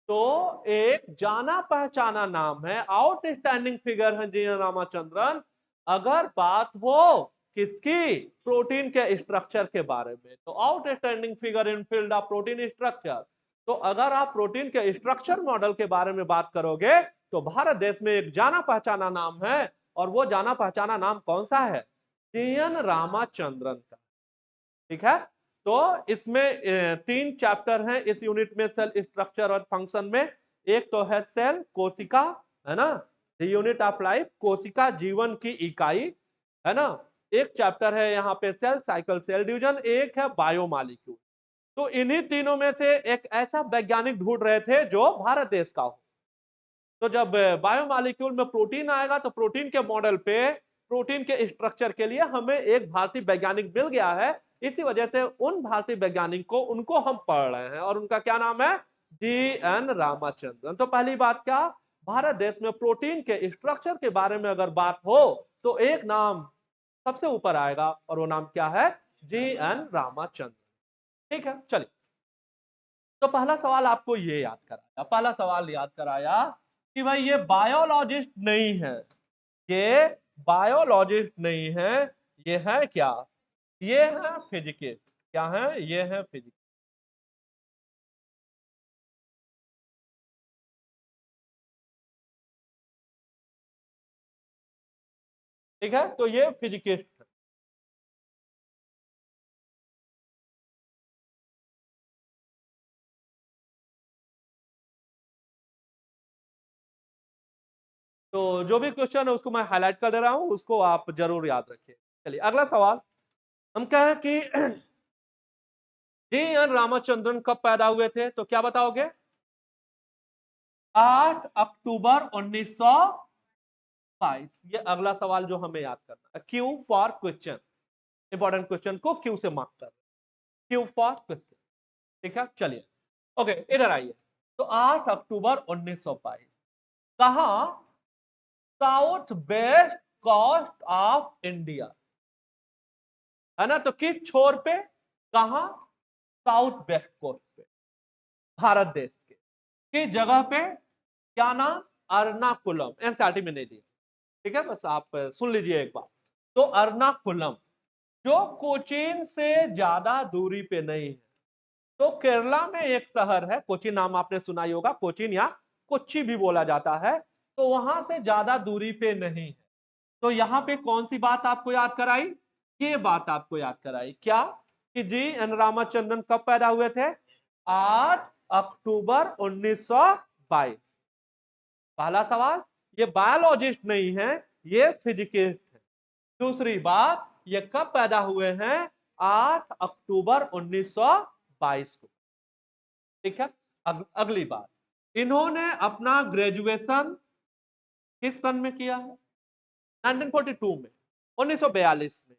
तो एक जाना पहचाना नाम है, आउटस्टैंडिंग फिगर है जीएन रामाचंद्रन। अगर बात हो किसकी? प्रोटीन के स्ट्रक्चर के बारे में, तो outstanding figure in field of protein structure. तो अगर आप प्रोटीन के स्ट्रक्चर मॉडल के बारे में बात करोगे तो भारत देश में एक जाना पहचाना नाम है, और वो जाना पहचाना नाम कौन सा है? जीएन रामाचंद्रन का, ठीक है। तो इसमें 3 चैप्टर हैं इस यूनिट में, सेल स्ट्रक्चर और फंक्शन में। एक तो है सेल, कोशिका, है ना, द यूनिट ऑफ लाइफ, कोशिका जीवन की इकाई, है ना। एक चैप्टर है यहाँ पे सेल साइकिल, सेल डिवीजन, एक है बायोमॉलिक्यूल। तो इन्हीं तीनों में से एक ऐसा वैज्ञानिक ढूंढ रहे थे जो भारत देश का हो। तो जब बायोमॉलिक्यूल में प्रोटीन आएगा तो प्रोटीन के मॉडल पे, प्रोटीन के स्ट्रक्चर के लिए हमें एक भारतीय वैज्ञानिक मिल गया है। इसी वजह से उन भारतीय वैज्ञानिक को, उनको हम पढ़ रहे हैं, और उनका क्या नाम है? जीएन रामाचंद्रन। तो पहली बात क्या, भारत देश में प्रोटीन के स्ट्रक्चर के बारे में अगर बात हो तो एक नाम सबसे ऊपर आएगा, और वो नाम क्या है? जीएन रामाचंद्रन, ठीक है। चलिए, तो पहला सवाल आपको ये याद कराया, पहला सवाल याद कराया कि भाई ये बायोलॉजिस्ट नहीं है, ये बायोलॉजिस्ट नहीं है, ये है क्या? ये है फिजिकिस्ट। क्या है? ये है फिजिकिस्ट, ठीक है। तो ये फिजिकिस्ट है। तो जो भी क्वेश्चन है उसको मैं हाईलाइट कर दे रहा हूं, उसको आप जरूर याद रखिए। चलिए अगला सवाल, हम कहें कि जी एन रामाचंद्रन कब पैदा हुए थे, तो क्या बताओगे? 8 अक्टूबर 1922। ये अगला सवाल जो हमें याद करना है, Q for question, important question को क्यू से मार्क कर, क्यू फॉर क्वेश्चन, ठीक है। चलिए, ओके, इधर आइए। तो 8 अक्टूबर 1922 कहा? South west coast of India, है ना। तो किस छोर पे? कहा? साउथ वेस्ट कोस्ट पे, भारत देश के किस जगह पे? क्या नाम? अर्नाकुलम। एनसीईआरटी में नहीं दिया, ठीक है, बस आप सुन लीजिए एक बार। तो अर्नाकुलम जो कोचीन से ज्यादा दूरी पे नहीं है। तो केरला में एक शहर है, कोचीन, नाम आपने सुना ही होगा, कोचीन या कोच्चि भी बोला जाता है। तो वहां से ज्यादा दूरी पे नहीं है। तो यहाँ पे कौन सी बात आपको याद कराई? ये बात आपको याद कराई, क्या? कि जी एन रामाचंद्रन कब पैदा हुए थे? 8 अक्टूबर 1922। पहला सवाल, ये बायोलॉजिस्ट नहीं है, ये फिजिकिस्ट है। दूसरी बात, ये कब पैदा हुए हैं? 8 अक्टूबर 1922 को, ठीक है। अगली बात, इन्होंने अपना ग्रेजुएशन किस सन में किया है? 1942 में, 1942 में।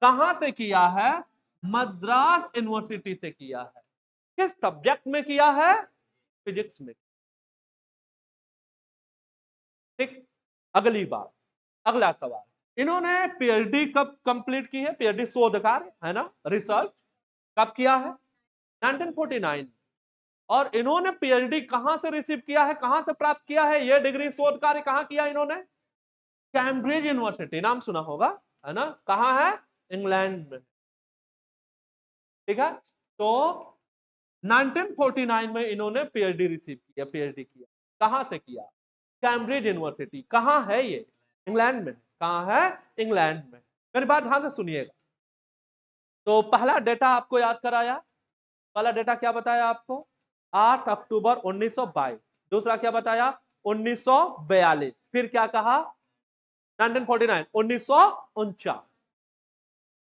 कहां से किया है? मद्रास यूनिवर्सिटी से किया है। किस सब्जेक्ट में किया है? फिजिक्स में, ठीक। अगली बात, अगला सवाल, इन्होंने पीएचडी कब कंप्लीट की है? पीएचडी शोध कार्य, है ना, रिसर्च, कब किया है? 1949। और इन्होंने पीएचडी कहां से रिसीव किया है, कहां से प्राप्त किया है, यह डिग्री शोध कार्य कहां किया इन्होंने? कैम्ब्रिज यूनिवर्सिटी, नाम सुना होगा, है ना, कहां है? इंग्लैंड में। ठीक है, तो 1949 में इन्होंने पीएचडी रिसीव किया, पीएचडी किया। कहां से किया? Cambridge university. कहां है ये? इंग्लैंड में। कहां है? इंग्लैंड में। मेरी बात ध्यान से सुनिएगा। तो पहला डेटा आपको याद कराया, पहला डेटा क्या बताया आपको? 8 अक्टूबर 1922। दूसरा क्या बताया? 1942। फिर क्या कहा? 1949, 1949।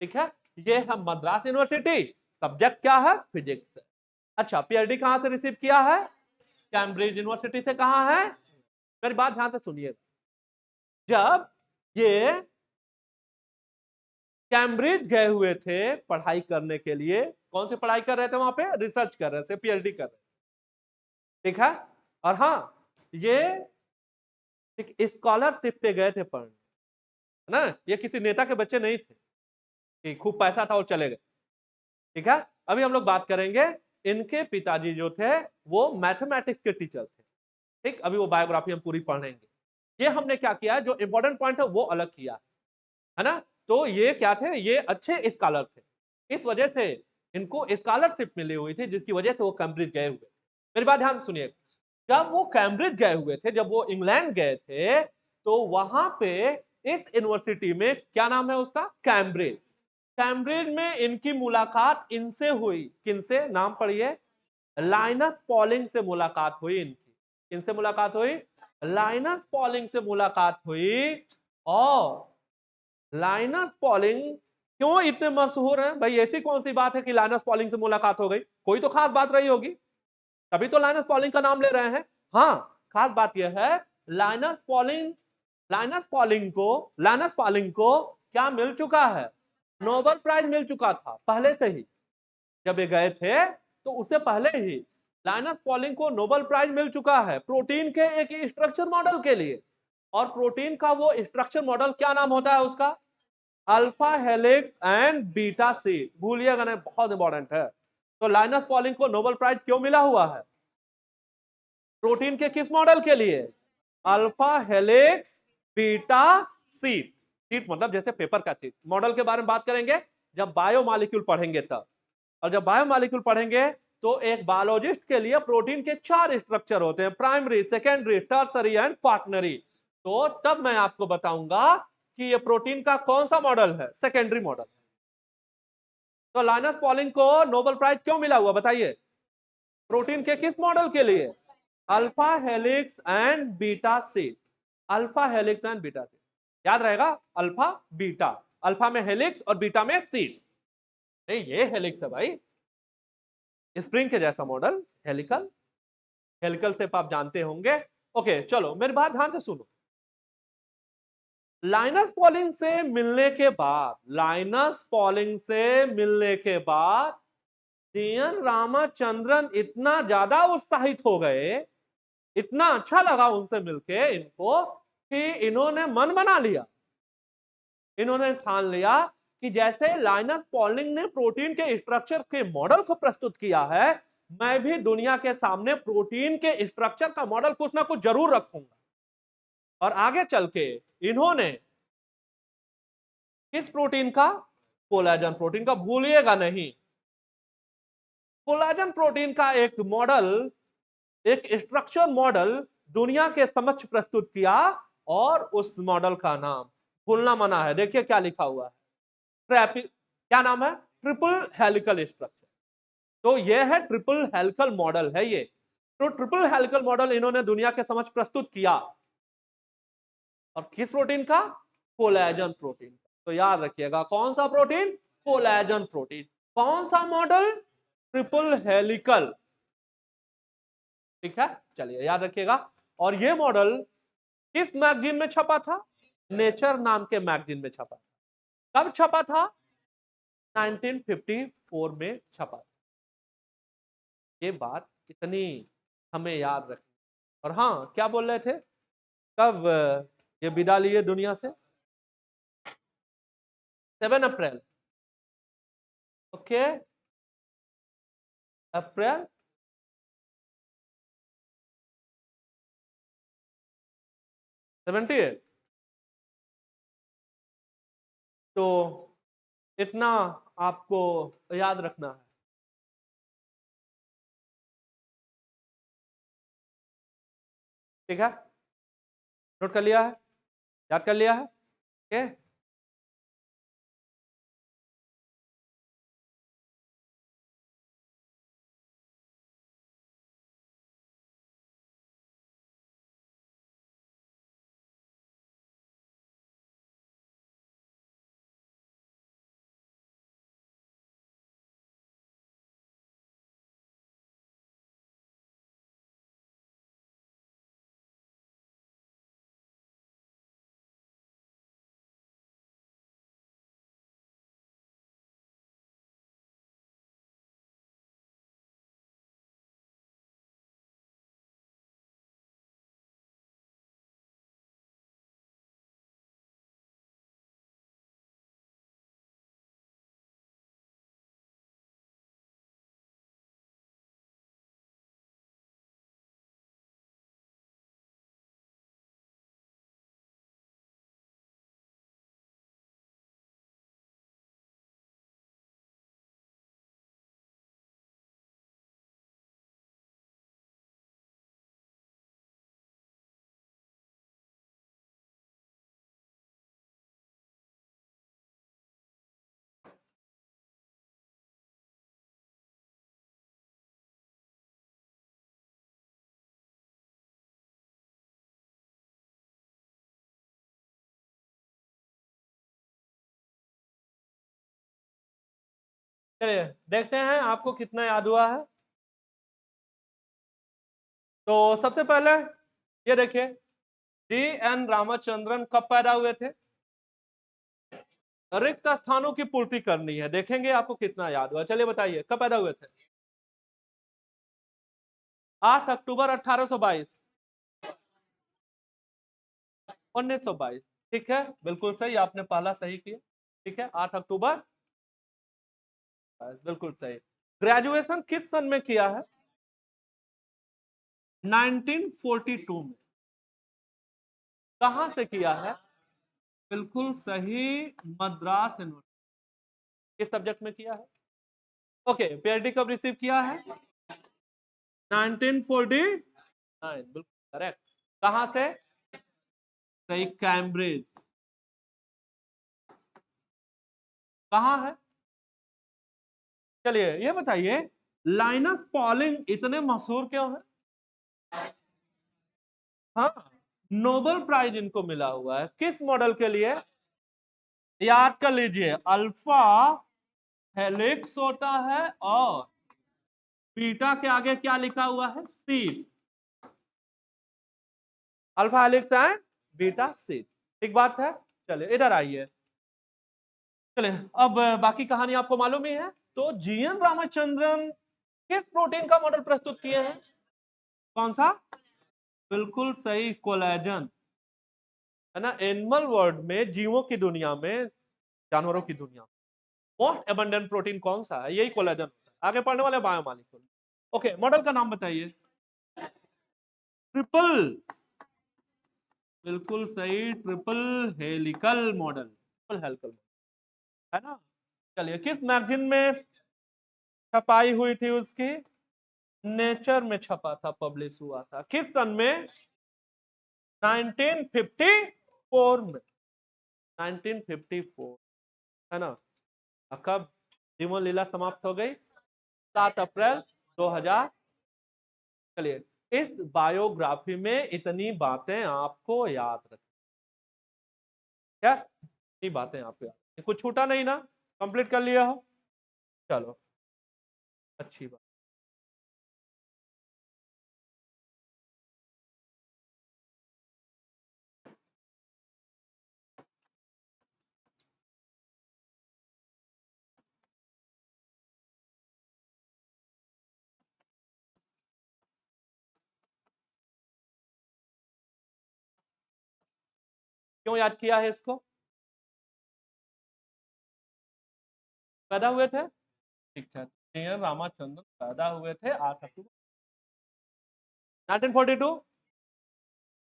ठीक है, ये है मद्रास यूनिवर्सिटी, सब्जेक्ट क्या है? फिजिक्स। अच्छा, पीएचडी कहां से रिसीव किया है? कैम्ब्रिज यूनिवर्सिटी से। कहां है? मेरी बात ध्यान से सुनिएगा। जब ये कैम्ब्रिज गए हुए थे पढ़ाई करने के लिए, कौन सी पढ़ाई कर रहे थे वहां पे? रिसर्च कर रहे थे, पीएचडी कर रहे थे। ठीक है, और हाँ, ये एक स्कॉलरशिप पे गए थे पढ़ने, है ना, ये किसी नेता के बच्चे नहीं थे कि खूब पैसा था और चले गए। ठीक है, अभी हम लोग बात करेंगे, इनके पिताजी जो थे वो मैथमेटिक्स के टीचर थे। ठीक, अभी वो बायोग्राफी हम पूरी पढ़ेंगे। ये हमने क्या किया, जो इंपॉर्टेंट पॉइंट है वो अलग किया, है ना। तो ये क्या थे? ये अच्छे स्कॉलर थे, इस वजह से इनको स्कॉलरशिप मिली हुई थी, जिसकी वजह से वो कैम्ब्रिज गए हुए। मेरी बात ध्यान से सुनिए, जब वो कैम्ब्रिज गए हुए थे, जब वो इंग्लैंड गए थे, तो वहां पे इस यूनिवर्सिटी में, क्या नाम है उसका? कैम्ब्रिज। कैम्ब्रिज में इनकी मुलाकात इनसे हुई, किनसे? नाम पढ़िए, लाइनस पॉलिंग से मुलाकात हुई इनकी। किनसे मुलाकात हुई? लाइनस पॉलिंग से मुलाकात हुई। और लाइनस पॉलिंग क्यों इतने मशहूर हैं भाई? ऐसी कौन सी बात है कि लाइनस पॉलिंग से मुलाकात हो गई? कोई तो खास बात रही होगी, तभी तो लाइनस पॉलिंग का नाम ले रहे हैं। हाँ, खास बात यह है, लाइनस पॉलिंग, लाइनस पॉलिंग को क्या मिल चुका है? नोबेल प्राइज मिल चुका था पहले से ही। जब ये गए थे तो उससे पहले ही लाइनस पॉलिंग को नोबेल प्राइज मिल चुका है प्रोटीन के एक स्ट्रक्चर मॉडल के लिए। और प्रोटीन का वो स्ट्रक्चर मॉडल क्या नाम होता है उसका? Alpha helix and beta sheet. भूलिएगा नहीं, बहुत इंपॉर्टेंट है। तो लाइनस पॉलिंग को नोबेल प्राइज क्यों मिला हुआ है? प्रोटीन के किस मॉडल के लिए? Alpha helix beta sheet. Seat मतलब जैसे पेपर का सीट। मॉडल के बारे में बात करेंगे जब बायोमॉलिक्यूल पढ़ेंगे तब। और जब बायोमॉलिक्यूल पढ़ेंगे तो एक बायोलॉजिस्ट के लिए प्रोटीन के 4 स्ट्रक्चर होते हैं, primary, secondary, tertiary and quaternary. तो तब मैं आपको बताऊंगा कि ये प्रोटीन का कौन सा मॉडल है? Secondary model. तो लाइनस पॉलिंग को नोबेल प्राइज क्यों मिला हुआ बताइए? प्रोटीन के किस मॉडल के लिए? Alpha helix and beta sheet. Alpha helix and beta sheet, याद रहेगा, अल्फा बीटा, अल्फा में हेलिक्स और बीटा में सीट। ये हेलिक्स है भाई, स्प्रिंग के जैसा मॉडल, हेलिकल। हेलिकल शेप आप जानते होंगे। ओके, चलो मेरी बात ध्यान से सुनो। लाइनस पॉलिंग से मिलने के बाद, लाइनस पॉलिंग से मिलने के बाद टी.एन. रामाचंद्रन इतना ज्यादा उत्साहित हो गए, इतना अच्छा लगा उनसे मिलके इनको, कि इन्होंने मन बना लिया, इन्होंने ठान लिया कि जैसे लाइनस पॉलिंग ने प्रोटीन के स्ट्रक्चर के मॉडल को प्रस्तुत किया है, मैं भी दुनिया के सामने प्रोटीन के स्ट्रक्चर का मॉडल कुछ ना कुछ जरूर रखूंगा। और आगे चल के इन्होंने किस प्रोटीन का? कोलेजन प्रोटीन का, भूलिएगा नहीं। कोलेजन प्रोटीन का एक मॉडल, एक स्ट्रक्चर मॉडल दुनिया के समक्ष प्रस्तुत किया। और उस मॉडल का नाम भूलना मना है, देखिए क्या लिखा हुआ है, क्या नाम है? Triple helical structure. तो यह है ट्रिपल हेलिकल मॉडल है ये। तो ट्रिपल हेलिकल मॉडल इन्होंने दुनिया के समक्ष प्रस्तुत किया, और किस प्रोटीन का? Collagen protein. तो याद रखिएगा, कौन सा प्रोटीन? Collagen protein. कौन सा मॉडल? Triple helical. ठीक है, चलिए याद रखिएगा। और ये मॉडल किस मैगजीन में छपा था? नेचर नाम के मैगजीन में छपा था। कब छपा था? 1954 में छपा था। ये बात इतनी हमें याद रखनी। और हाँ, क्या बोल रहे थे, कब ये विदा लिए दुनिया से? 7 अप्रैल। ओके, अप्रैल 78। तो इतना आपको याद रखना है। ठीक है, नोट कर लिया है, याद कर लिया है। ओके, चलिए देखते हैं आपको कितना याद हुआ है। तो सबसे पहले ये देखिए, डी एन रामचंद्रन कब पैदा हुए थे? रिक्त स्थानों की पूर्ति करनी है, देखेंगे आपको कितना याद हुआ। चलिए बताइए कब पैदा हुए थे? 8 अक्टूबर 1822। 1922। ठीक है, बिल्कुल सही, आपने पहला सही किया। ठीक है, 8 अक्टूबर, बिल्कुल सही। ग्रेजुएशन किस सन में किया है? 1942 में। कहां से किया है? बिल्कुल सही, मद्रास यूनिवर्सिटी। किस सब्जेक्ट में किया है? ओके, पीएचडी कब रिसीव किया है? 1949, बिल्कुल करेक्ट। कहां से? सही, कैम्ब्रिज। कहां है? चलिए ये बताइए, लाइनस पॉलिंग इतने मशहूर क्यों है? हाँ, नोबेल प्राइज इनको मिला हुआ है, किस मॉडल के लिए? याद कर लीजिए, अल्फा हेलिक्स होता है और बीटा के आगे क्या लिखा हुआ है? सी। अल्फा हेलिक्स एंड बीटा सी। ठीक बात है। चलिए इधर आइए। चलिए अब बाकी कहानी आपको मालूम ही है। तो जीएन रामचंद्रन किस प्रोटीन का मॉडल प्रस्तुत किए हैं? कौन सा? बिल्कुल सही, कोलेजन। है ना, एनिमल वर्ल्ड में, जीवों की दुनिया में, जानवरों की दुनिया में मोस्ट एबंडेंट प्रोटीन कौन सा है? यही कोलेजन होता है। आगे पढ़ने वाले बायोमॉलिक्यूल। ओके, मॉडल का नाम बताइए। ट्रिपल, बिल्कुल सही, triple helical model. Triple helical, है ना। चलिए किस मैगजीन में छपाई हुई थी उसकी? नेचर में छपा था, पब्लिश हुआ था। किस सन में? 1954 में। 1954, है ना। कब जीवन लीला समाप्त हो गई? 7 अप्रैल 2000। चलिए, इस बायोग्राफी में इतनी बातें आपको याद रखनी। क्या ये बातें आपको याद, कुछ छूटा नहीं ना? कंप्लीट कर लिया हो? चलो, अच्छी बात। क्यों याद किया है इसको? पैदा हुए थे, ठीक है, एन रामाचंद्रन पैदा हुए थे 8 अक्टूबर 1942।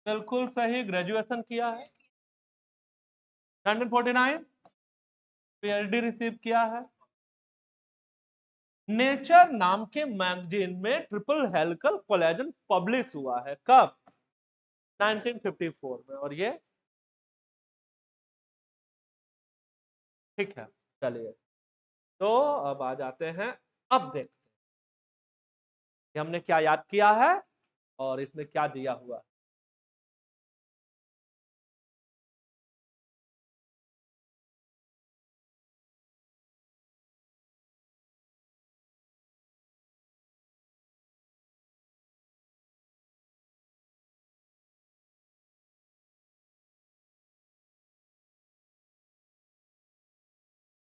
बिल्कुल सही, ग्रेजुएशन किया है। 1949 पीएचडी रिसीव किया है। नेचर नाम के मैगजीन में ट्रिपल हेलिकल कोलेजन पब्लिश हुआ है, कब? 1954 में। और ये ठीक है, चलिए तो अब आ जाते हैं, अब देखते हैं कि हमने क्या याद किया है और इसमें क्या दिया हुआ है।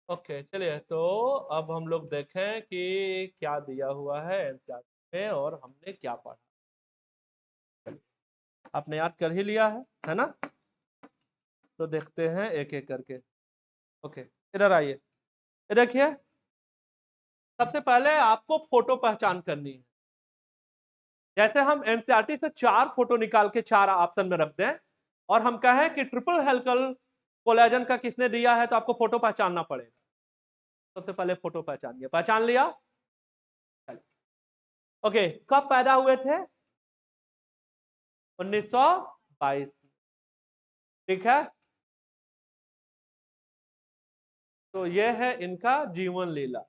ओके चलिए तो अब हम लोग देखें कि क्या दिया हुआ है एनसीईआरटी में और हमने क्या पढ़ा। आपने याद कर ही लिया है ना? तो देखते हैं एक एक करके। ओके इधर आइए, ये देखिए, सबसे पहले आपको फोटो पहचान करनी है। जैसे हम एनसीईआरटी से 4 फोटो निकाल के 4 ऑप्शन में रख दें और हम कहें कि ट्रिपल हेलिकल कोलेजन का किसने दिया है, तो आपको फोटो पहचानना पड़ेगा। सबसे पहले फोटो पहचानिए, पहचान लिया? ओके, कब पैदा हुए थे? 1922। ठीक है, तो यह है इनका जीवन लीला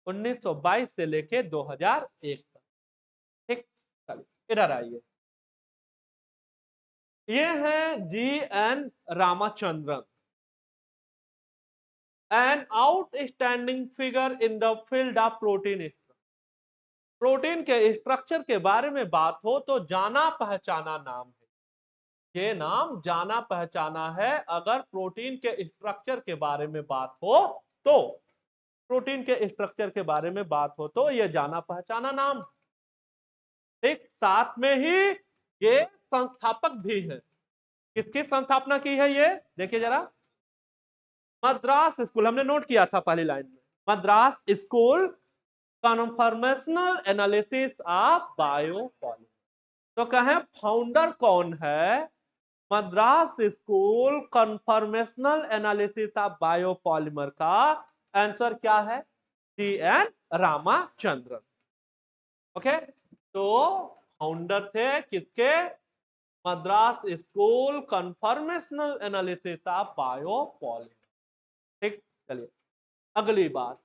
1922 से लेके 2001 तक। ठीक, चलिए इधर आइए, ये है GN. Ramachandran, an outstanding figure in the field of protein. Protein के स्ट्रक्चर के बारे में बात हो तो जाना पहचाना नाम है। ये नाम जाना पहचाना है। अगर प्रोटीन के स्ट्रक्चर के बारे में बात हो तो, प्रोटीन के स्ट्रक्चर के बारे में बात हो तो ये जाना पहचाना नाम। ठीक, साथ में ही ये संस्थापक भी है। किसकी संस्थापना की है ये देखिए जरा, मद्रास स्कूल, हमने नोट किया था पहली लाइन में, Madras school conformational analysis of biopolymer. तो कहें फाउंडर कौन है? Madras school conformational analysis of biopolymer का आंसर क्या है? जी.एन. रामाचंद्रन। ओके, तो फाउंडर थे किसके? Madras school conformational analysis of biopolymer. ठीक, चलिए अगली बात,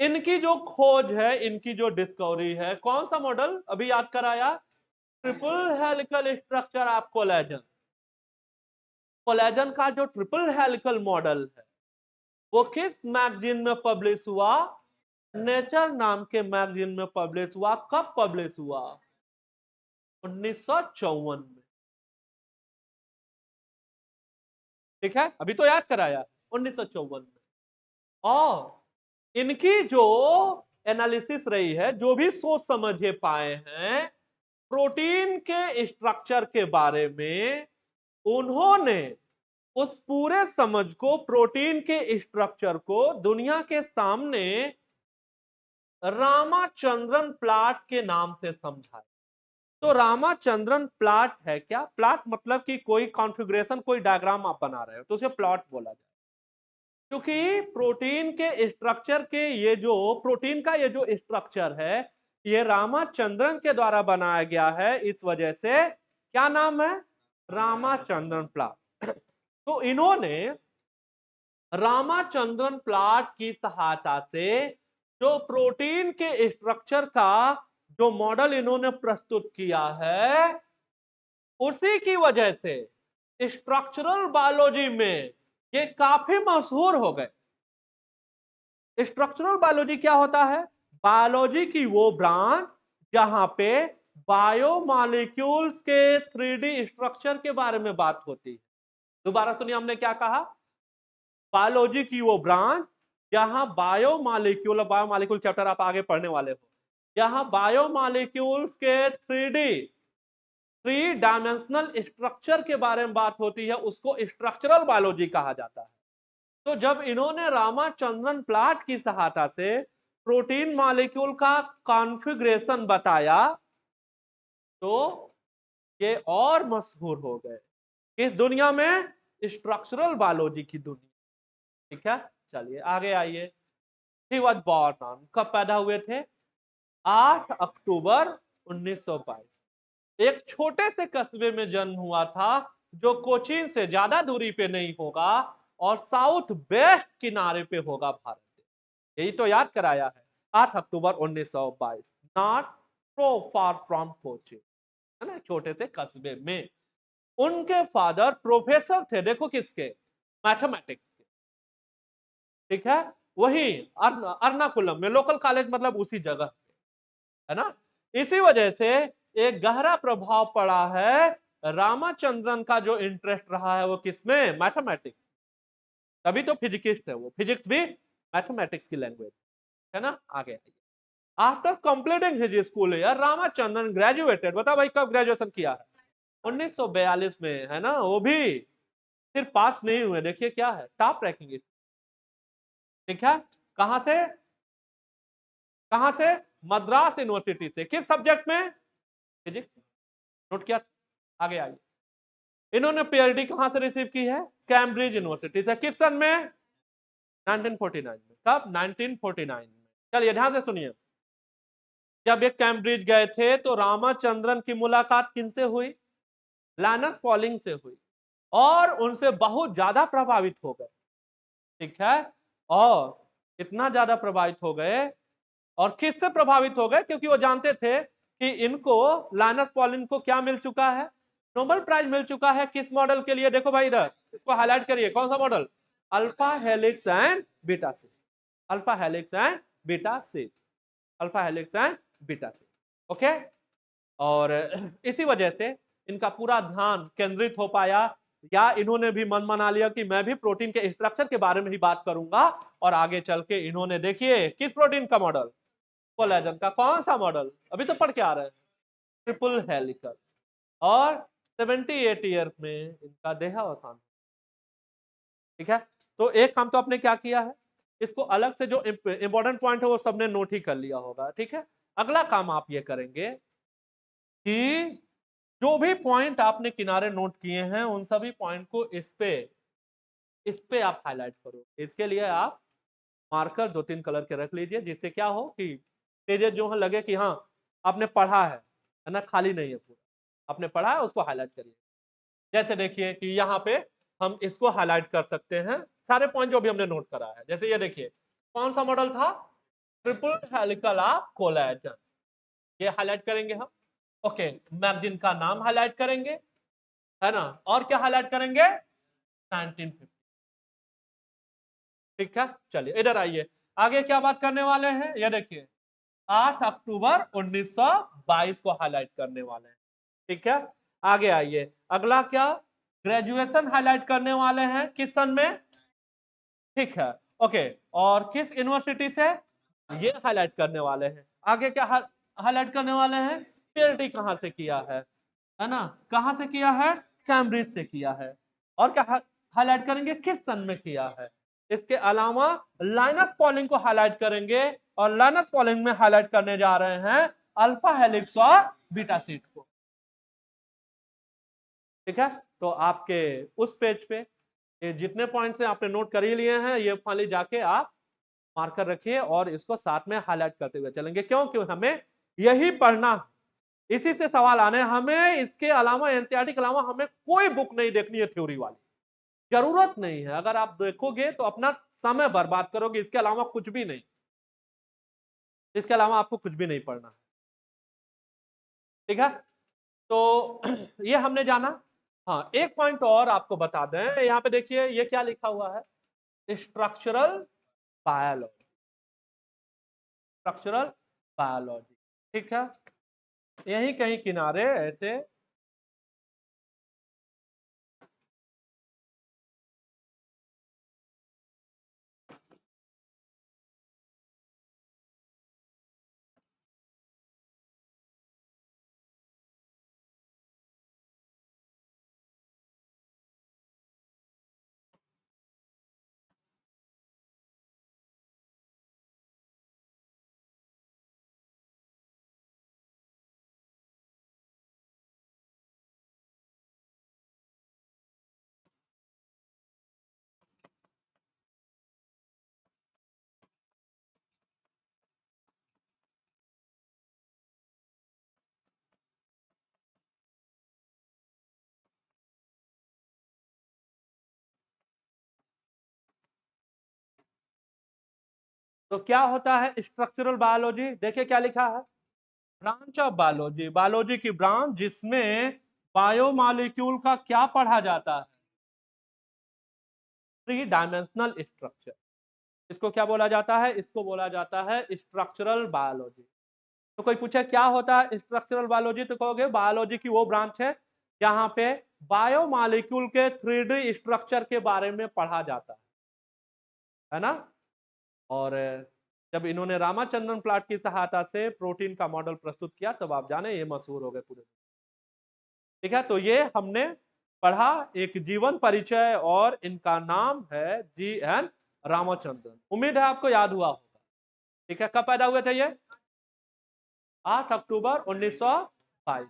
इनकी जो खोज है, इनकी जो डिस्कवरी है, कौन सा मॉडल अभी याद कराया? Triple helical structure of collagen. Collagen का जो ट्रिपल हेलिकल मॉडल है वो किस मैगजीन में पब्लिश हुआ? नेचर नाम के मैगजीन में पब्लिश हुआ। कब पब्लिश हुआ? 1954 में। ठीक है, अभी तो याद कराया 1954 में। और इनकी जो एनालिसिस रही है, जो भी सोच समझ पाए हैं प्रोटीन के स्ट्रक्चर के बारे में, उन्होंने उस पूरे समझ को, प्रोटीन के स्ट्रक्चर को दुनिया के सामने रामाचंद्रन प्लॉट के नाम से समझाया। तो रामाचंद्रन प्लॉट है क्या? प्लॉट मतलब कि कोई कॉन्फ़िगरेशन, कोई डायग्राम आप बना रहे हो तो उसे प्लॉट बोला जाए। क्योंकि प्रोटीन के स्ट्रक्चर के, ये जो प्रोटीन का ये जो स्ट्रक्चर है, ये रामाचंद्रन के द्वारा बनाया गया है, इस वजह से क्या नाम है? रामाचंद्रन प्लॉट। तो इन्होंने रामाचंद्रन प्लॉट की सहायता से जो प्रोटीन के स्ट्रक्चर का जो मॉडल इन्होंने प्रस्तुत किया है, उसी की वजह से स्ट्रक्चरल बायोलॉजी में ये काफी मशहूर हो गए। स्ट्रक्चरल बायोलॉजी क्या होता है? बायोलॉजी की वो ब्रांच जहां पे बायोमॉलिक्यूल्स के 3D स्ट्रक्चर के बारे में बात होती है। दोबारा सुनिए, हमने क्या कहा? बायोलॉजी की वो ब्रांच जहां बायोमॉलिक्यूल, बायोमॉलिक्यूल चैप्टर आप आगे पढ़ने वाले हो, जहां बायोमॉलिक्यूल्स के 3 डायमेंशनल स्ट्रक्चर के बारे में बात होती है, उसको स्ट्रक्चरल बायोलॉजी कहा जाता है। तो जब इन्होंने रामाचंद्रन प्लॉट की सहायता से प्रोटीन मॉलिक्यूल का कॉन्फ़िगरेशन बताया, तो ये और मशहूर हो गए इस दुनिया में, स्ट्रक्चरल बायोलॉजी की दुनिया। ठीक है, चलिए आगे आइए। ही वॉज बॉर्न ऑन, कब पैदा हुए थे? 8 अक्टूबर 1922। एक छोटे से कस्बे में जन्म हुआ था जो कोचीन से ज्यादा दूरी पे नहीं होगा और साउथ वेस्ट किनारे पे होगा भारत के। यही तो याद कराया है, 8 अक्टूबर 1922, not so far from Cochin, है ना, छोटे से कस्बे में। उनके फादर प्रोफेसर थे, देखो किसके, मैथमेटिक्स के। ठीक है, वही अर्नाकुलम में, लोकल कॉलेज मतलब उसी जगह, है ना। इसी वजह से एक गहरा प्रभाव पड़ा है रामाचंद्रन का, जो इंटरेस्ट रहा है वो किसमें, मैथमेटिक्स। तभी तो फिजिकिस्ट है वो, फिजिक्स भी मैथमेटिक्स की लैंग्वेज, है ना। आगे after completing his school year Ramachandran graduated, बता भाई कब ग्रेजुएशन किया है? 1942 में, है ना। वो भी सिर्फ पास नहीं हुए, देखिए क्या है, टॉप रैंकिंग। ठीक है, कहां से, कहां से? मद्रास यूनिवर्सिटी से, किस सब्जेक्ट में? फिजिक्स। नोट किया? आगे आइए। इन्होंने पीएचडी कहां से रिसीव की है? कैम्ब्रिज यूनिवर्सिटी से। किस सन में? 1949 में। कब? 1949 में। चलिए ध्यान से सुनिए। जब ये कैम्ब्रिज गए थे तो रामाचंद्रन की मुलाकात किनसे हुई? लाइनस पॉलिंग से हुई और उनसे बहुत ज्यादा प्रभावित हो गए। ठीक है, और इतना ज्यादा प्रभावित हो गए, और किससे प्रभावित हो गए? क्योंकि वो जानते थे कि इनको, लाइनस पॉलिन को क्या मिल चुका है? नोबेल प्राइज मिल चुका है। किस मॉडल के लिए? देखो भाई इधर, इसको हाईलाइट करिए, कौन सा model? Alpha helix and beta sheet. Alpha helix and beta sheet. Alpha helix and beta sheet. Okay, और इसी वजह से इनका पूरा ध्यान केंद्रित हो पाया, या इन्होंने भी मन बना लिया कि मैं भी प्रोटीन के स्ट्रक्चर के बारे में ही बात करूंगा। और आगे चल के इन्होंने, देखिए किस प्रोटीन का मॉडल, कोलेजन का। कौन सा मॉडल? अभी तो पढ़ के आ रहे हैं, ट्रिपल हेलिकल। और 78 ईयर में इनका देहावसान। ठीक है, तो एक काम तो आपने क्या किया है, इसको अलग से जो इंपॉर्टेंट पॉइंट है वो सबने नोट ही कर लिया होगा। ठीक है, अगला काम आप ये करेंगे कि जो भी पॉइंट आपने किनारे नोट किए हैं उन सभी पॉइंट को इस पे आप हाईलाइट करो। इसके लिए आप मार्कर 2-3 कलर के रख लीजिए, जिससे क्या हो कि पेजेस जो है लगे कि हाँ आपने पढ़ा है ना, खाली नहीं है पूरा, आपने पढ़ा है, उसको हाईलाइट करिए। जैसे देखिए कि यहाँ पे हम इसको हाईलाइट कर सकते हैं, सारे पॉइंट जो भी हमने नोट करा है। जैसे ये देखिए, कौन सा मॉडल था? ट्रिपल हेलिकल ऑफ कोलेजन, ये हाईलाइट करेंगे हम। ओके, मैगजीन का नाम हाईलाइट करेंगे, है ना, और क्या हाईलाइट करेंगे? 1950। ठीक है, चलिए इधर आइए, आगे क्या बात करने वाले हैं, ये देखिए 8 अक्टूबर 1922 को हाईलाइट करने वाले हैं। ठीक है, आगे आइए, अगला क्या, ग्रेजुएशन हाईलाइट करने वाले हैं, किस सन में? ठीक है, ओके, और किस यूनिवर्सिटी से, ये हाईलाइट करने वाले हैं। आगे क्या हाईलाइट करने वाले हैं? पीएचडी कहां से किया है ना, कहां से किया है? कैम्ब्रिज से किया है। और क्या हाईलाइट करेंगे? किस सन में किया है। इसके अलावा लाइनस पॉलिंग को हाईलाइट करेंगे, और लाइनस पॉलिंग में हाईलाइट करने जा रहे हैं अल्फा हेलिक्स और बीटा शीट को। ठीक है, तो आपके उस पेज पे ये जितने पॉइंट्स हैं आपने नोट कर ही लिए हैं, ये खाली जाके आप मार्कर रखिए और इसको साथ में हाईलाइट करते हुए चलेंगे। क्यों? क्यों हमें यही पढ़ना, इसी से सवाल आने, हमें इसके अलावा, एनसीईआरटी के अलावा हमें कोई बुक नहीं देखनी है थ्योरी वाली, जरूरत नहीं है। अगर आप देखोगे तो अपना समय बर्बाद करोगे, इसके अलावा कुछ भी नहीं, इसके अलावा आपको कुछ भी नहीं पढ़ना। ठीक है, तो ये हमने जाना। हाँ, एक पॉइंट और आपको बता दें, यहाँ पे देखिए ये क्या लिखा हुआ है, स्ट्रक्चरल बायोलॉजी। स्ट्रक्चरल बायोलॉजी, ठीक है, यही कहीं किनारे ऐसे तो क्या होता है स्ट्रक्चरल बायोलॉजी? देखिए क्या लिखा है, ब्रांच ऑफ बायोलॉजी, बायोलॉजी की ब्रांच जिसमें बायोमॉलिक्यूल का क्या पढ़ा जाता है, थ्री डायमेंशनल स्ट्रक्चर। इसको क्या बोला जाता है? इसको बोला जाता है स्ट्रक्चरल बायोलॉजी। तो कोई पूछे क्या होता है स्ट्रक्चरल बायोलॉजी, तो कहोगे बायोलॉजी की वो ब्रांच है जहां पे बायोमॉलिक्यूल के 3D स्ट्रक्चर के बारे में पढ़ा जाता है ना। और जब इन्होंने रामाचंद्रन प्लॉट की सहायता से प्रोटीन का मॉडल प्रस्तुत किया तब आप जाने ये मशहूर हो गए पूरे। ठीक है, तो ये हमने पढ़ा एक जीवन परिचय और इनका नाम है GN रामाचंद्रन। उम्मीद है आपको याद हुआ होगा। ठीक है, कब पैदा हुए थे ये? 8 अक्टूबर 1922।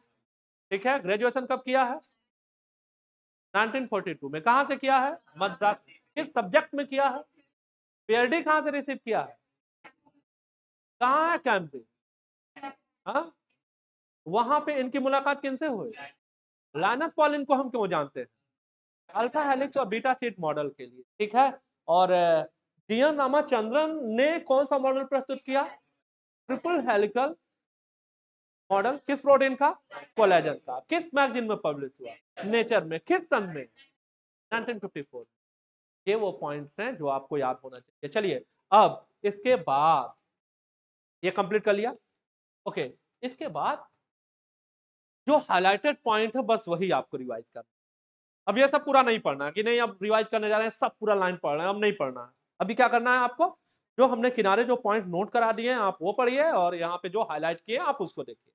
ठीक है, ग्रेजुएशन कब किया है? 1942 में। कहां से किया है? मद्रास। किस सब्जेक्ट में किया है? PhD कहां से रिसीव किया है? कहां है कैंब्रिज? हाँ, वहां पे इनकी मुलाकात किनसे हुई? लाइनस पॉलिन को हम क्यों जानते हैं? अल्फा हेलिक्स और बीटा शीट मॉडल के लिए। ठीक है, और GN रामाचंद्रन ने कौन सा मॉडल प्रस्तुत किया? Triple helical model. किस प्रोटीन का? कोलेजन का। किस मैगजीन में पब्लिश हुआ? नेचर में। किस सन में? 1954। ये वो पॉइंट्स हैं जो आपको याद होना चाहिए। चलिए, अब इसके बाद ये कंप्लीट कर लिया। ओके, इसके बाद जो हाइलाइटेड पॉइंट है बस वही आपको रिवाइज करना। अब ये सब पूरा नहीं पढ़ना है कि नहीं अब रिवाइज करने जा रहे हैं सब पूरा लाइन पढ़ रहे हैं, अब नहीं पढ़ना है। अभी क्या करना है आपको, जो हमने किनारे जो पॉइंट नोट करा दिए हैं आप वो पढ़िए और यहाँ पे जो हाईलाइट किए आप उसको देखिए।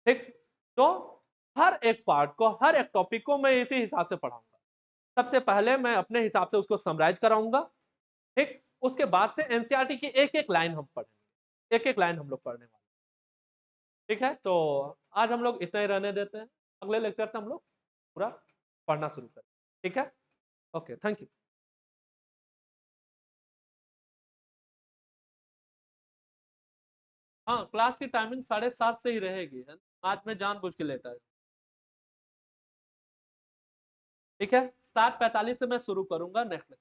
ठीक, तो हर एक पार्ट को, हर एक टॉपिक को मैं इसी हिसाब से पढ़ाऊंगा। सबसे पहले मैं अपने हिसाब से उसको समराइज कराऊंगा। ठीक, उसके बाद से एनसीईआरटी की एक एक लाइन हम पढ़ेंगे, एक एक लाइन हम लोग पढ़ने वाले। ठीक है, तो आज हम लोग इतना ही रहने देते हैं, अगले लेक्चर से हम लोग पूरा पढ़ना शुरू करें। ठीक है, ओके, थैंक यू। हाँ, क्लास की टाइमिंग 7:30 से ही रहेगी है। आज मैं जानबूझ के लेता है। ठीक है, 7:45 से मैं शुरू करूंगा नेक्स्ट।